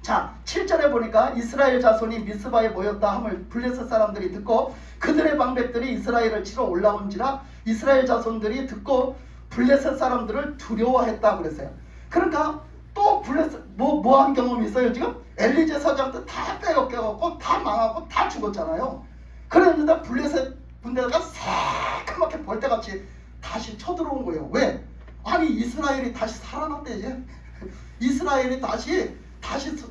자 7절에 보니까 이스라엘 자손이 미스바에 모였다 함을 블레셋 사람들이 듣고 그들의 방백들이 이스라엘을 치러 올라온지라 이스라엘 자손들이 듣고 블레셋 사람들을 두려워했다 그랬어요. 그러니까 또 블레셋 뭐한 경험이 있어요. 지금 엘리 제사장도 다 빼앗겨갖고 다 망하고 다 죽었잖아요. 그랬는데 블레셋 군대가 새까맣게 벌떼같이 다시 쳐들어온 거예요. 왜? 아니 이스라엘이 다시 살아났대. 이제 이스라엘이 다시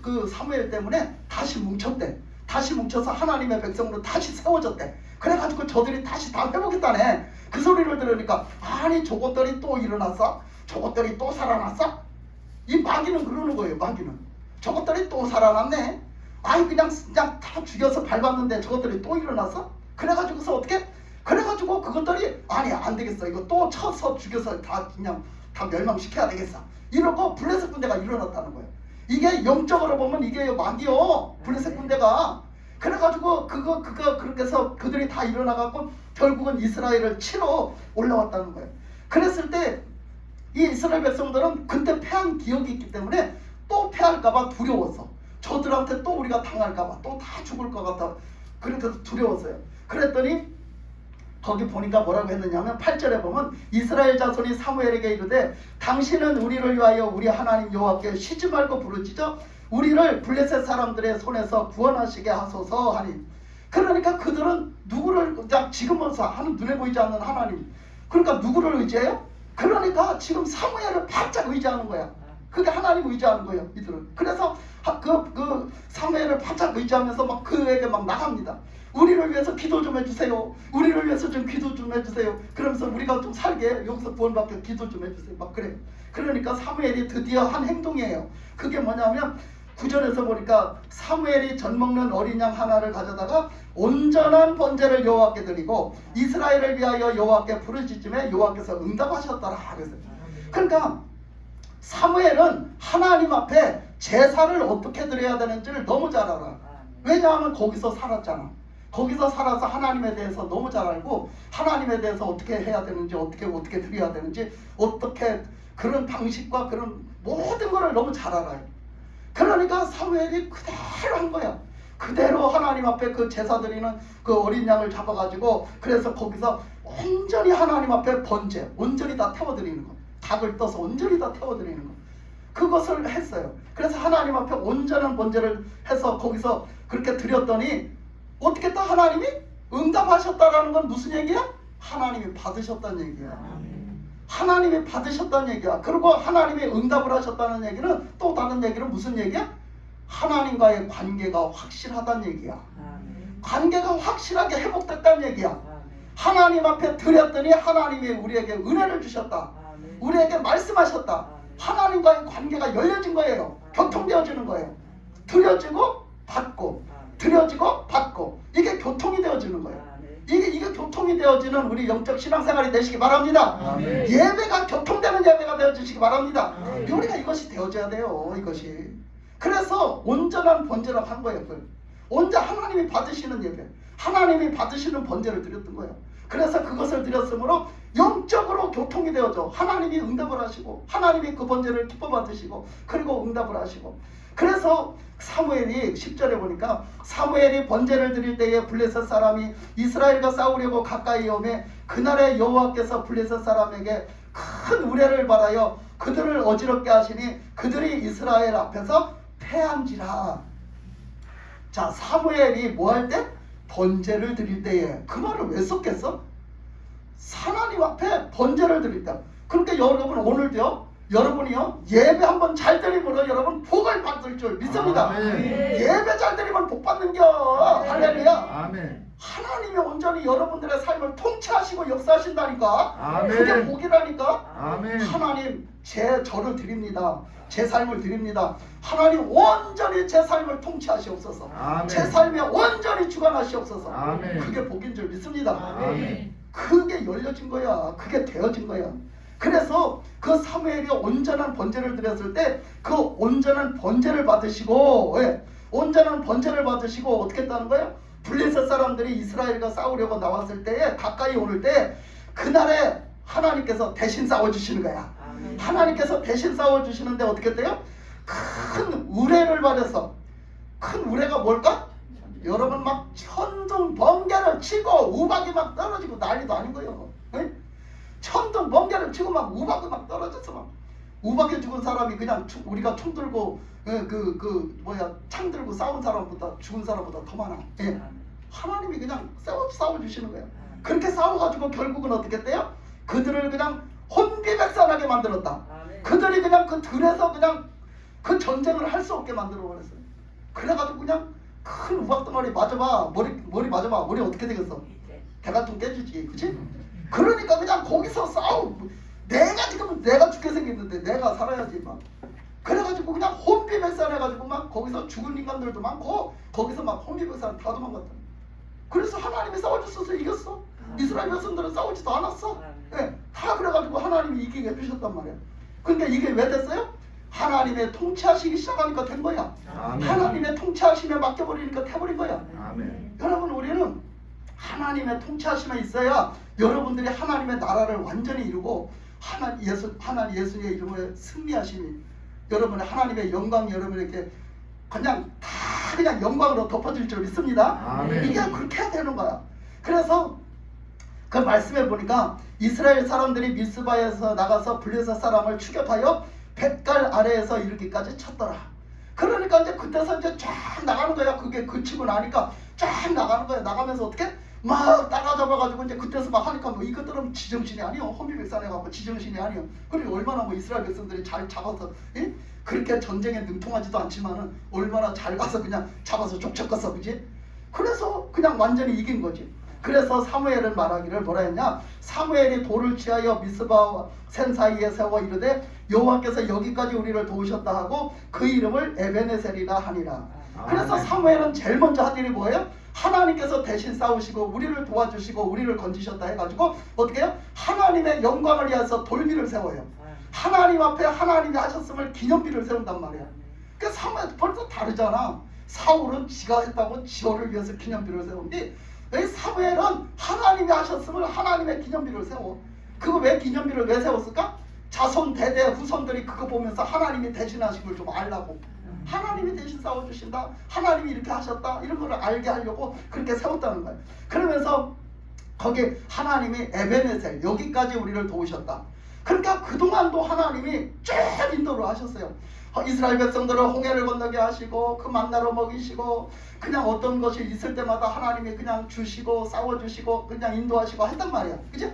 그 사무엘 때문에 다시 뭉쳤대. 다시 뭉쳐서 하나님의 백성으로 다시 세워졌대. 그래가지고 저들이 다시 다 회복했다네. 그 소리를 들으니까 아니 저것들이 또 일어났어? 저것들이 또 살아났어? 이 마귀는 그러는 거예요. 마귀는 저것들이 또 살아났네. 아이 그냥 다 죽여서 밟았는데 저것들이 또 일어났어? 그래가지고서 어떻게? 그래가지고 그것들이 아니 안 되겠어. 이거 또 쳐서 죽여서 다 그냥 다 멸망시켜야 되겠어. 이러고 블레셋 군대가 일어났다는 거예요. 이게 영적으로 보면 이게 막이요. 블레셋 군대가. 그래가지고 그렇게 해서 그들이 다 일어나갖고 결국은 이스라엘을 치러 올라왔다는 거예요. 그랬을 때 이 이스라엘 백성들은 그때 패한 기억이 있기 때문에 또 패할까봐 두려웠어. 저들한테 또 우리가 당할까봐 또 다 죽을 것 같아. 그래서 두려웠어요. 그랬더니 거기 보니까 뭐라고 했느냐면 8절에 보면 이스라엘 자손이 사무엘에게 이르되 당신은 우리를 위하여 우리 하나님 여호와께 쉬지 말고 부르짖어 우리를 블레셋 사람들의 손에서 구원하시게 하소서 하니. 그러니까 그들은 누구를 그냥 지금은 하는 눈에 보이지 않는 하나님, 그러니까 누구를 의지해요? 그러니까 지금 사무엘을 바짝 의지하는 거야. 그게 하나님 의지하는 거예요, 이들은. 그래서 그 사무엘을 바짝 의지하면서 막 그에게 막 나갑니다. 우리를 위해서 기도 좀 해주세요. 우리를 위해서 좀 기도 좀 해주세요. 그러면서 우리가 좀 살게 여기서 구원받게 기도 좀 해주세요. 막 그래. 그러니까 사무엘이 드디어 한 행동이에요. 그게 뭐냐면 9절에서 보니까 사무엘이 젖 먹는 어린 양 하나를 가져다가 온전한 번제를 여호와께 드리고 이스라엘을 위하여 여호와께 부르짖음에 여호와께서 응답하셨더라. 그랬어요. 그러니까 사무엘은 하나님 앞에 제사를 어떻게 드려야 되는지를 너무 잘 알아. 왜냐하면 거기서 살았잖아. 거기서 살아서 하나님에 대해서 너무 잘 알고 하나님에 대해서 어떻게 해야 되는지 어떻게 드려야 되는지 어떻게 그런 방식과 그런 모든 것을 너무 잘 알아요. 그러니까 사무엘이 그대로 한 거야. 그대로 하나님 앞에 그 제사 드리는 그 어린 양을 잡아가지고 그래서 거기서 온전히 하나님 앞에 번제 온전히 다 태워드리는 거. 닭을 떠서 온전히 다 태워드리는 거. 그것을 했어요. 그래서 하나님 앞에 온전한 번제를 해서 거기서 그렇게 드렸더니 어떻게 또 하나님이 응답하셨다라는 건 무슨 얘기야? 하나님이 받으셨다는 얘기야. 하나님이 받으셨다는 얘기야. 그리고 하나님이 응답을 하셨다는 얘기는 또 다른 얘기는 무슨 얘기야? 하나님과의 관계가 확실하다는 얘기야. 관계가 확실하게 회복됐다는 얘기야. 하나님 앞에 드렸더니 하나님이 우리에게 은혜를 주셨다. 우리에게 말씀하셨다. 하나님과의 관계가 열려진 거예요. 교통되어지는 거예요. 드려지고 받고 드려지고 받고 이게 교통이 되어지는 거예요. 이게 교통이 되어지는 우리 영적 신앙생활이 되시기 바랍니다. 아멘. 예배가 교통되는 예배가 되어지시기 바랍니다. 아멘. 우리가 이것이 되어져야 돼요. 이것이. 그래서 온전한 번제를 한 거예요. 온전 하나님이 받으시는 예배, 하나님이 받으시는 번제를 드렸던 거예요. 그래서 그것을 드렸으므로 영적으로 교통이 되어져 하나님이 응답을 하시고 하나님이 그 번제를 기뻐 받으시고 그리고 응답을 하시고. 그래서 사무엘이 10절에 보니까 사무엘이 번제를 드릴 때에 블레셋 사람이 이스라엘과 싸우려고 가까이 오매 그날에 여호와께서 블레셋 사람에게 큰 우레를 발하여 그들을 어지럽게 하시니 그들이 이스라엘 앞에서 패한지라. 자, 사무엘이 뭐 할 때? 번제를 드릴 때에. 그 말을 왜 썼겠어? 하나님 앞에 번제를 드릴 때. 그러니까 여러분 오늘도요, 여러분이요 예배 한번 잘 드리면 여러분 복을 받을 줄 믿습니다. 아멘. 예배 잘 드리면 복 받는겨. 할렐루야. 아멘. 하나님이 온전히 여러분들의 삶을 통치하시고 역사하신다니까. 아멘. 그게 복이라니까. 아멘. 하나님 저를 드립니다. 제 삶을 드립니다. 하나님 온전히 제 삶을 통치하시옵소서. 아멘. 제 삶에 온전히 주관하시옵소서. 아멘. 그게 복인 줄 믿습니다. 아멘. 그게 열려진 거야. 그게 되어진 거야. 그래서 그 사무엘이 온전한 번제를 드렸을 때 그 온전한 번제를 받으시고, 온전한 번제를 받으시고 어떻게 했다는 거예요? 블레셋 사람들이 이스라엘과 싸우려고 나왔을 때에 가까이 오를 때 그날에 하나님께서 대신 싸워주시는 거야. 하나님께서 대신 싸워주시는데 어떻게 돼요? 큰 우레를 받아서. 큰 우레가 뭘까? 여러분 막 천둥 번개를 치고 우박이 막 떨어지고 난리도 아닌 거예요. 천둥 번개를 치고 막 우박이 막 떨어져서 막 우박에 죽은 사람이 그냥 우리가 총 들고 창 들고 싸운 사람보다 죽은 사람보다 더 많아. 하나님이 그냥 싸워주시는 거예요. 그렇게 싸워가지고 결국은 어떻게 돼요? 그들을 그냥 혼비백산하게 만들었다. 그들이 그냥 그 들에서 그냥 그 전쟁을 할 수 없게 만들어 버렸어요. 그래가지고 그냥 큰 우박덩어리 맞아봐. 머리 맞아봐. 머리 어떻게 되겠어? 대가 좀 깨지지. 그치? 그러니까 그냥 거기서 내가 죽게 생겼는데 내가 살아야지 막. 그래가지고 그래가지고 그냥 혼비백산해가지고 막 거기서 죽은 인간들도 많고 거기서 막 혼비백산 다 도망갔다. 그래서 하나님이 싸워줬어서 이겼어. 이스라엘 백성들은 싸우지도 않았어. 예, 다 그래가지고 하나님이 이기게 해주셨단 말이야. 그러니까 이게 왜 됐어요? 하나님의 통치하시기 시작하니까 된 거야. 아멘. 하나님의 통치하심에 맡겨버리니까 돼버린 거야. 아멘. 여러분, 우리는 하나님의 통치하심에 있어야 여러분들이 하나님의 나라를 완전히 이루고 하나님 예수님의 이름으로 승리하심이 여러분의 하나님의 영광이 여러분에게 그냥 다 그냥 영광으로 덮어질 줄 믿습니다. 아멘. 이게 그렇게 해야 되는 거야. 그래서 그 말씀에 보니까 이스라엘 사람들이 미스바에서 나가서 블레셋 사람을 추격하여 뱃갈 아래에서 이르기까지 쳤더라. 그러니까 이제 그때서 이제 쫙 나가는 거야. 그게 그치고 나니까 쫙 나가는 거야. 나가면서 어떻게 막 따라잡아가지고 이제 그때서 막 하니까 뭐 이것들은 지정신이 아니요. 혼비백산해갖고 지정신이 아니요. 그리고 얼마나 뭐 이스라엘 백성들이 잘 잡아서 그렇게 전쟁에 능통하지도 않지만은 얼마나 잘 가서 그냥 잡아서 족쳤겠어, 그지? 그래서 그냥 완전히 이긴 거지. 그래서 사무엘은 말하기를 뭐라 했냐? 사무엘이 돌을 취하여 미스바와 센 사이에 세워 이르되 여호와께서 여기까지 우리를 도우셨다 하고 그 이름을 에베네셀이라 하니라. 그래서 아멘. 사무엘은 제일 먼저 한 일이 뭐예요? 하나님께서 대신 싸우시고 우리를 도와주시고 우리를 건지셨다 해가지고 어떻게 해요? 하나님의 영광을 위해서 돌비를 세워요. 하나님 앞에 하나님이 하셨음을 기념비를 세운단 말이야. 그러니까 사무엘 벌써 다르잖아. 사울은 지가 했다고 지호를 위해서 기념비를 세운데 사무엘은 하나님이 하셨음을 하나님의 기념비를 세워. 그거 왜 기념비를 왜 세웠을까? 자손 대대 후손들이 그거 보면서 하나님이 대신하신 걸 좀 알라고. 하나님이 대신 싸워주신다. 하나님이 이렇게 하셨다. 이런 걸 알게 하려고 그렇게 세웠다는 거예요. 그러면서 거기 하나님이 에베네셀 여기까지 우리를 도우셨다. 그러니까 그동안도 하나님이 쭉 인도를 하셨어요. 이스라엘 백성들을 홍해를 건너게 하시고 그 만나로 먹이시고 그냥 어떤 것이 있을 때마다 하나님이 그냥 주시고 싸워주시고 그냥 인도하시고 했단 말이야. 그죠?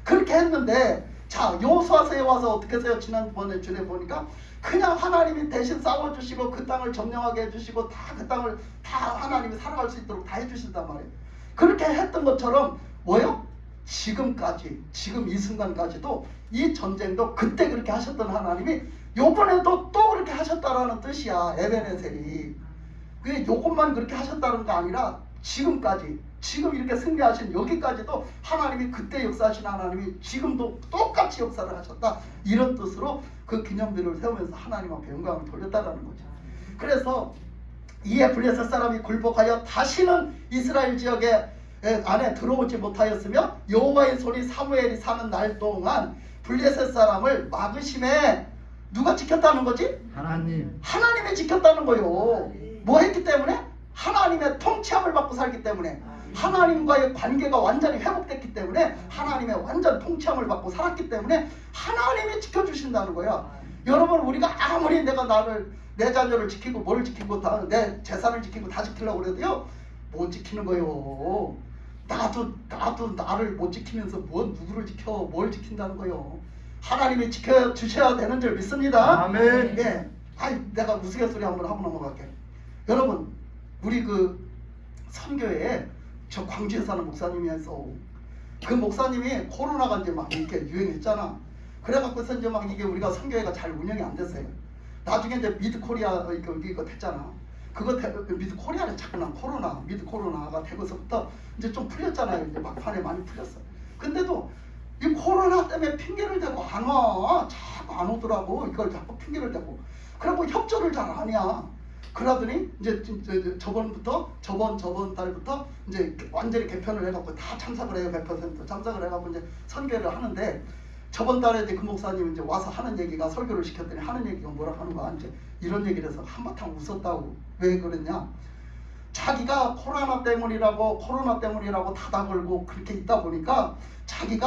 그렇게 했는데 자 여호수아서에 와서 어떻게 해서요? 지난번에 주에 보니까 그냥 하나님이 대신 싸워주시고 그 땅을 점령하게 해주시고 다 그 땅을 다 하나님이 살아갈 수 있도록 다 해주신단 말이에요. 그렇게 했던 것처럼 뭐요? 지금까지 지금 이 순간까지도 이 전쟁도 그때 그렇게 하셨던 하나님이 요번에도 또 그렇게 하셨다라는 뜻이야. 에베네셀이 그게 요것만 그렇게 하셨다는 게 아니라 지금까지 지금 이렇게 승리하신 여기까지도 하나님이 그때 역사하신 하나님이 지금도 똑같이 역사를 하셨다. 이런 뜻으로 그 기념비를 세우면서 하나님 앞에 영광을 돌렸다라는 거죠. 그래서 이에 블레셋 사람이 굴복하여 다시는 이스라엘 지역에 안에 들어오지 못하였으며 여호와의 손이 사무엘이 사는 날 동안 블레셋 사람을 막으심에 누가 지켰다는 거지? 하나님. 하나님이 지켰다는 거요. 뭐 했기 때문에? 하나님의 통치함을 받고 살기 때문에 하나님과의 관계가 완전히 회복됐기 때문에 하나님의 완전 통치함을 받고 살았기 때문에 하나님이 지켜주신다는 거야. 여러분 우리가 아무리 내 자녀를 지키고 뭘 지키고 다 내 재산을 지키고 다 지키려고 그래도요 못 지키는 거예요. 나도 나를 못 지키면서 누구를 지켜 뭘 지킨다는 거예요. 하나님이 지켜주셔야 되는 줄 믿습니다. 아멘. 예. 내가 우스갯소리 한번 하고 넘어갈게. 여러분 우리 그 선교회에 저 광주에 사는 목사님이 있어. 그 목사님이 코로나가 이제 막 이렇게 유행했잖아. 그래갖고서 이제 막 이게 우리가 선교회가 잘 운영이 안 됐어요. 나중에 이제 미드 코리아 이거 됐잖아. 미드 코리아는 자꾸 난 미드 코로나가 되고서부터 이제 좀 풀렸잖아요. 이제 막판에 많이 풀렸어. 근데도 이 코로나 때문에 핑계를 대고 안 와. 자꾸 안 오더라고. 이걸 자꾸 핑계를 대고. 그래갖고 협조를 잘 안 해. 그러더니 이제 저번 달부터 이제 완전히 개편을 해갖고 다 참석을 해요. 100% 참석을 해갖고 이제 선교를 하는데 저번 달에 이제 그 목사님 이제 와서 하는 얘기가 설교를 시켰더니 하는 얘기가 뭐라 하는 거야. 이제 이런 얘기를 해서 한바탕 웃었다고. 왜 그랬냐? 자기가 코로나 때문이라고 다다 걸고 그렇게 있다 보니까 자기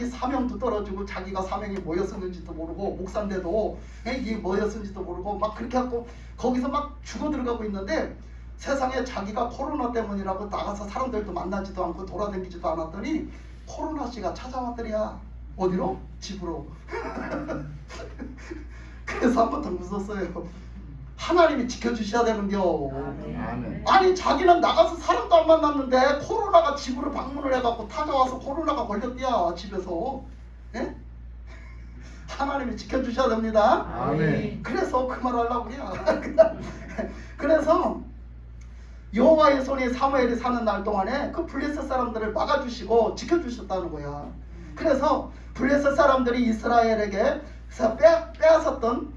사명도 떨어지고 자기가 사명이 뭐였었는지도 모르고 목사인데도 이게 뭐였는지도 모르고 막 그렇게 하고 거기서 막 죽어 들어가고 있는데 세상에 자기가 코로나 때문이라고 나가서 사람들도 만나지도 않고 돌아다니지도 않았더니 코로나 씨가 찾아왔더랴. 어디로? 집으로. 그래서 한번더 웃었어요. 하나님이 지켜주셔야 되는겨. 아멘. 아니 자기는 나가서 사람도 안 만났는데 코로나가 집으로 방문을 해갖고 찾아와서 코로나가 걸렸대야 집에서. 예? 하나님이 지켜주셔야 됩니다. 아멘. 그래서 그 말 하려고 그래요. 그래서 여호와의 손이 사무엘이 사는 날 동안에 그 블레셋 사람들을 막아주시고 지켜주셨다는 거야. 그래서 블레셋 사람들이 이스라엘에게 빼앗았던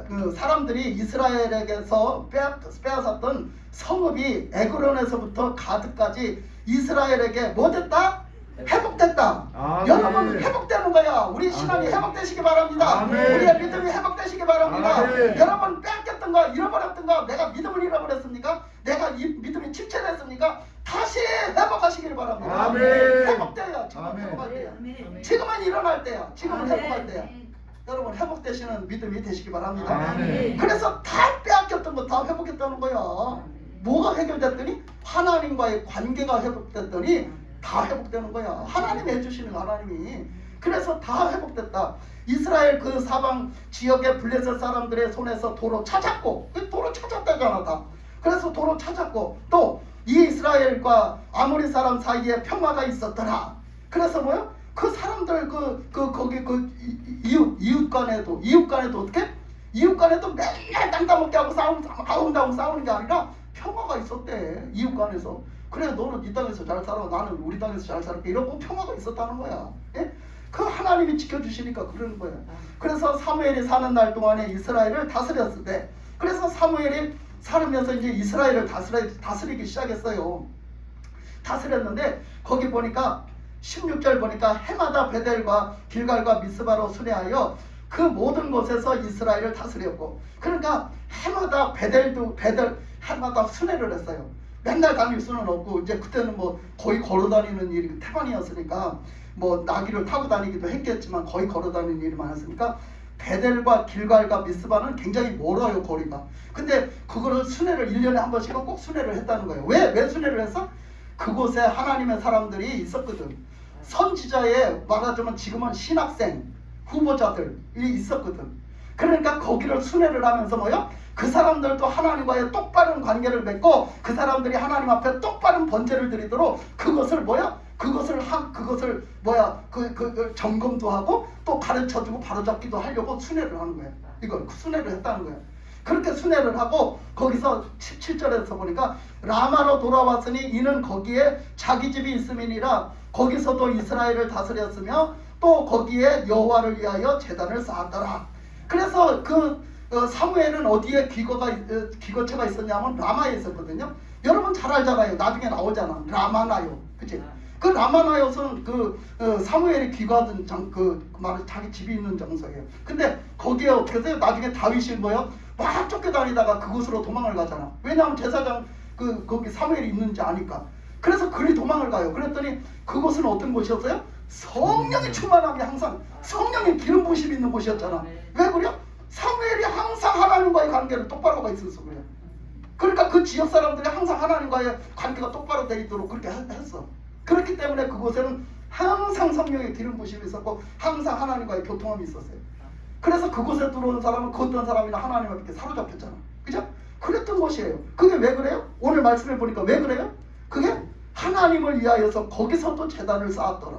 그 사람들이 이스라엘에게서 빼앗았던 성읍이 에그론에서부터 가드까지 이스라엘에게 뭐 됐다? 회복됐다. 아멘. 여러분 회복되는 거야. 우리 신앙이 아멘. 회복되시기 바랍니다. 아멘. 우리의 믿음이 회복되시기 바랍니다. 아멘. 여러분 빼앗겼던 거 잃어버렸던 거 내가 믿음을 잃어버렸습니까? 내가 이 믿음이 침체됐습니까? 다시 회복하시길 바랍니다. 아멘. 회복돼요. 지금 아멘. 회복할 때야. 아멘. 지금은 일어날 때야. 지금은 아멘. 회복할 때야. 여러분 회복되시는 믿음이 되시기 바랍니다. 아멘. 그래서 다 빼앗겼던 거 다 회복했다는 거야. 뭐가 해결됐더니 하나님과의 관계가 회복됐더니 다 회복되는 거야. 하나님이 해주시는 거, 하나님이. 그래서 다 회복됐다. 이스라엘 그 사방 지역의 블레셋 사람들의 손에서 도로 찾았고, 그 도로 찾았다잖아 다. 그래서 도로 찾았고 또 이 이스라엘과 아모리 사람 사이에 평화가 있었더라. 그래서 뭐요? 그 사람들 거기 이웃 간에도 어떻게? 이웃 간에도 맨날 땅 먹게 하고 싸운다고 싸우는 게 아니라 평화가 있었대. 이웃 간에서. 그래 너는 이 땅에서 잘 살아, 나는 우리 땅에서 잘 살게, 이러고 평화가 있었다는 거야. 예? 그 하나님이 지켜주시니까 그러는 거야. 그래서 사무엘이 사는 날 동안에 이스라엘을 다스렸을 때, 그래서 사무엘이 살면서 이제 이스라엘을 다스리기 시작했어요. 다스렸는데 거기 보니까 16절 보니까 해마다 베델과 길갈과 미스바로 순회하여 그 모든 곳에서 이스라엘을 다스렸고, 그러니까 해마다 해마다 순회를 했어요. 맨날 다닐 수는 없고, 이제 그때는 뭐 거의 걸어 다니는 일이 태반이었으니까 뭐 나귀를 타고 다니기도 했겠지만 거의 걸어 다니는 일이 많았으니까 베델과 길갈과 미스바는 굉장히 멀어요, 거리가. 근데 그거를 순회를 1년에 한 번씩은 꼭 순회를 했다는 거예요. 왜 순회를 했어? 그곳에 하나님의 사람들이 있었거든. 선지자의 말하자면 지금은 신학생 후보자들이 있었거든. 그러니까 거기를 순회를 하면서 뭐요? 그 사람들도 하나님과의 똑바른 관계를 맺고 그 사람들이 하나님 앞에 똑바른 번제를 드리도록 그것을 점검도 하고 또 가르쳐주고 바로잡기도 하려고 순회를 하는 거예요. 이걸 순회를 했다는 거예요. 그렇게 순회를 하고 거기서 17절에서 보니까 라마로 돌아왔으니 이는 거기에 자기 집이 있음이니라. 거기서도 이스라엘을 다스렸으며 또 거기에 여호와를 위하여 제단을 쌓았더라. 그래서 사무엘은 어디에 기거처가 있었냐면 라마에 있었거든요. 여러분 잘 알잖아요. 나중에 나오잖아. 라마나요, 그치? 그 라마나요는 사무엘이 기거하던 자기 집이 있는 장소예요. 근데 거기에 어떻게 해서 나중에 다윗이 막 쫓겨다니다가 그곳으로 도망을 가잖아. 왜냐하면 제사장 거기 사무엘이 있는지 아니까. 그래서 그리 도망을 가요. 그랬더니 그곳은 어떤 곳이었어요? 성령이 충만함이 항상 성령의 기름 부으심이 있는 곳이었잖아. 왜 그래요? 사무엘이 항상 하나님과의 관계를 똑바로 가 있어서 그래요. 그러니까 그 지역 사람들이 항상 하나님과의 관계가 똑바로 돼 있도록 그렇게 했어. 그렇기 때문에 그곳에는 항상 성령의 기름 부으심이 있었고 항상 하나님과의 교통함이 있었어요. 그래서 그곳에 들어온 사람은 그 어떤 사람이나 하나님 앞에 사로잡혔잖아. 그죠? 그랬던 곳이에요. 그게 왜 그래요? 오늘 말씀해 보니까 왜 그래요? 그게 하나님을 위하여서 거기서도 제단을 쌓았더라.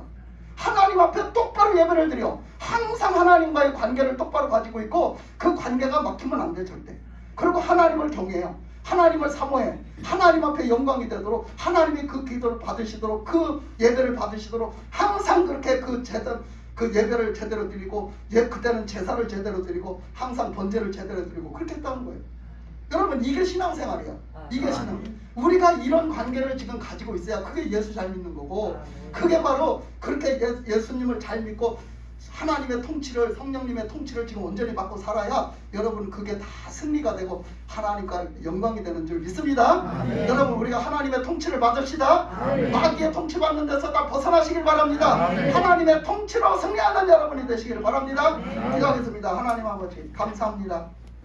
하나님 앞에 똑바로 예배를 드려. 항상 하나님과의 관계를 똑바로 가지고 있고 그 관계가 막히면 안 돼, 절대. 그리고 하나님을 경외해요. 하나님을 사모해. 하나님 앞에 영광이 되도록 하나님이 그 기도를 받으시도록 그 예배를 받으시도록 항상 그렇게 그 예배를 제대로 드리고 그때는 제사를 제대로 드리고 항상 번제를 제대로 드리고 그렇게 했다는 거예요. 여러분 이게 신앙생활이야. 이게 신앙. 우리가 이런 관계를 지금 가지고 있어야 그게 예수 잘 믿는 거고, 그게 바로 그렇게 예수님을 잘 믿고 하나님의 통치를, 성령님의 통치를 지금 온전히 받고 살아야 여러분 그게 다 승리가 되고 하나님과 영광이 되는 줄 믿습니다. 아멘. 여러분 우리가 하나님의 통치를 받읍시다. 아멘. 마귀의 통치 받는 데서 다 벗어나시길 바랍니다. 아멘. 하나님의 통치로 승리하는 여러분이 되시길 바랍니다. 아멘. 기도하겠습니다. 하나님 아버지 감사합니다.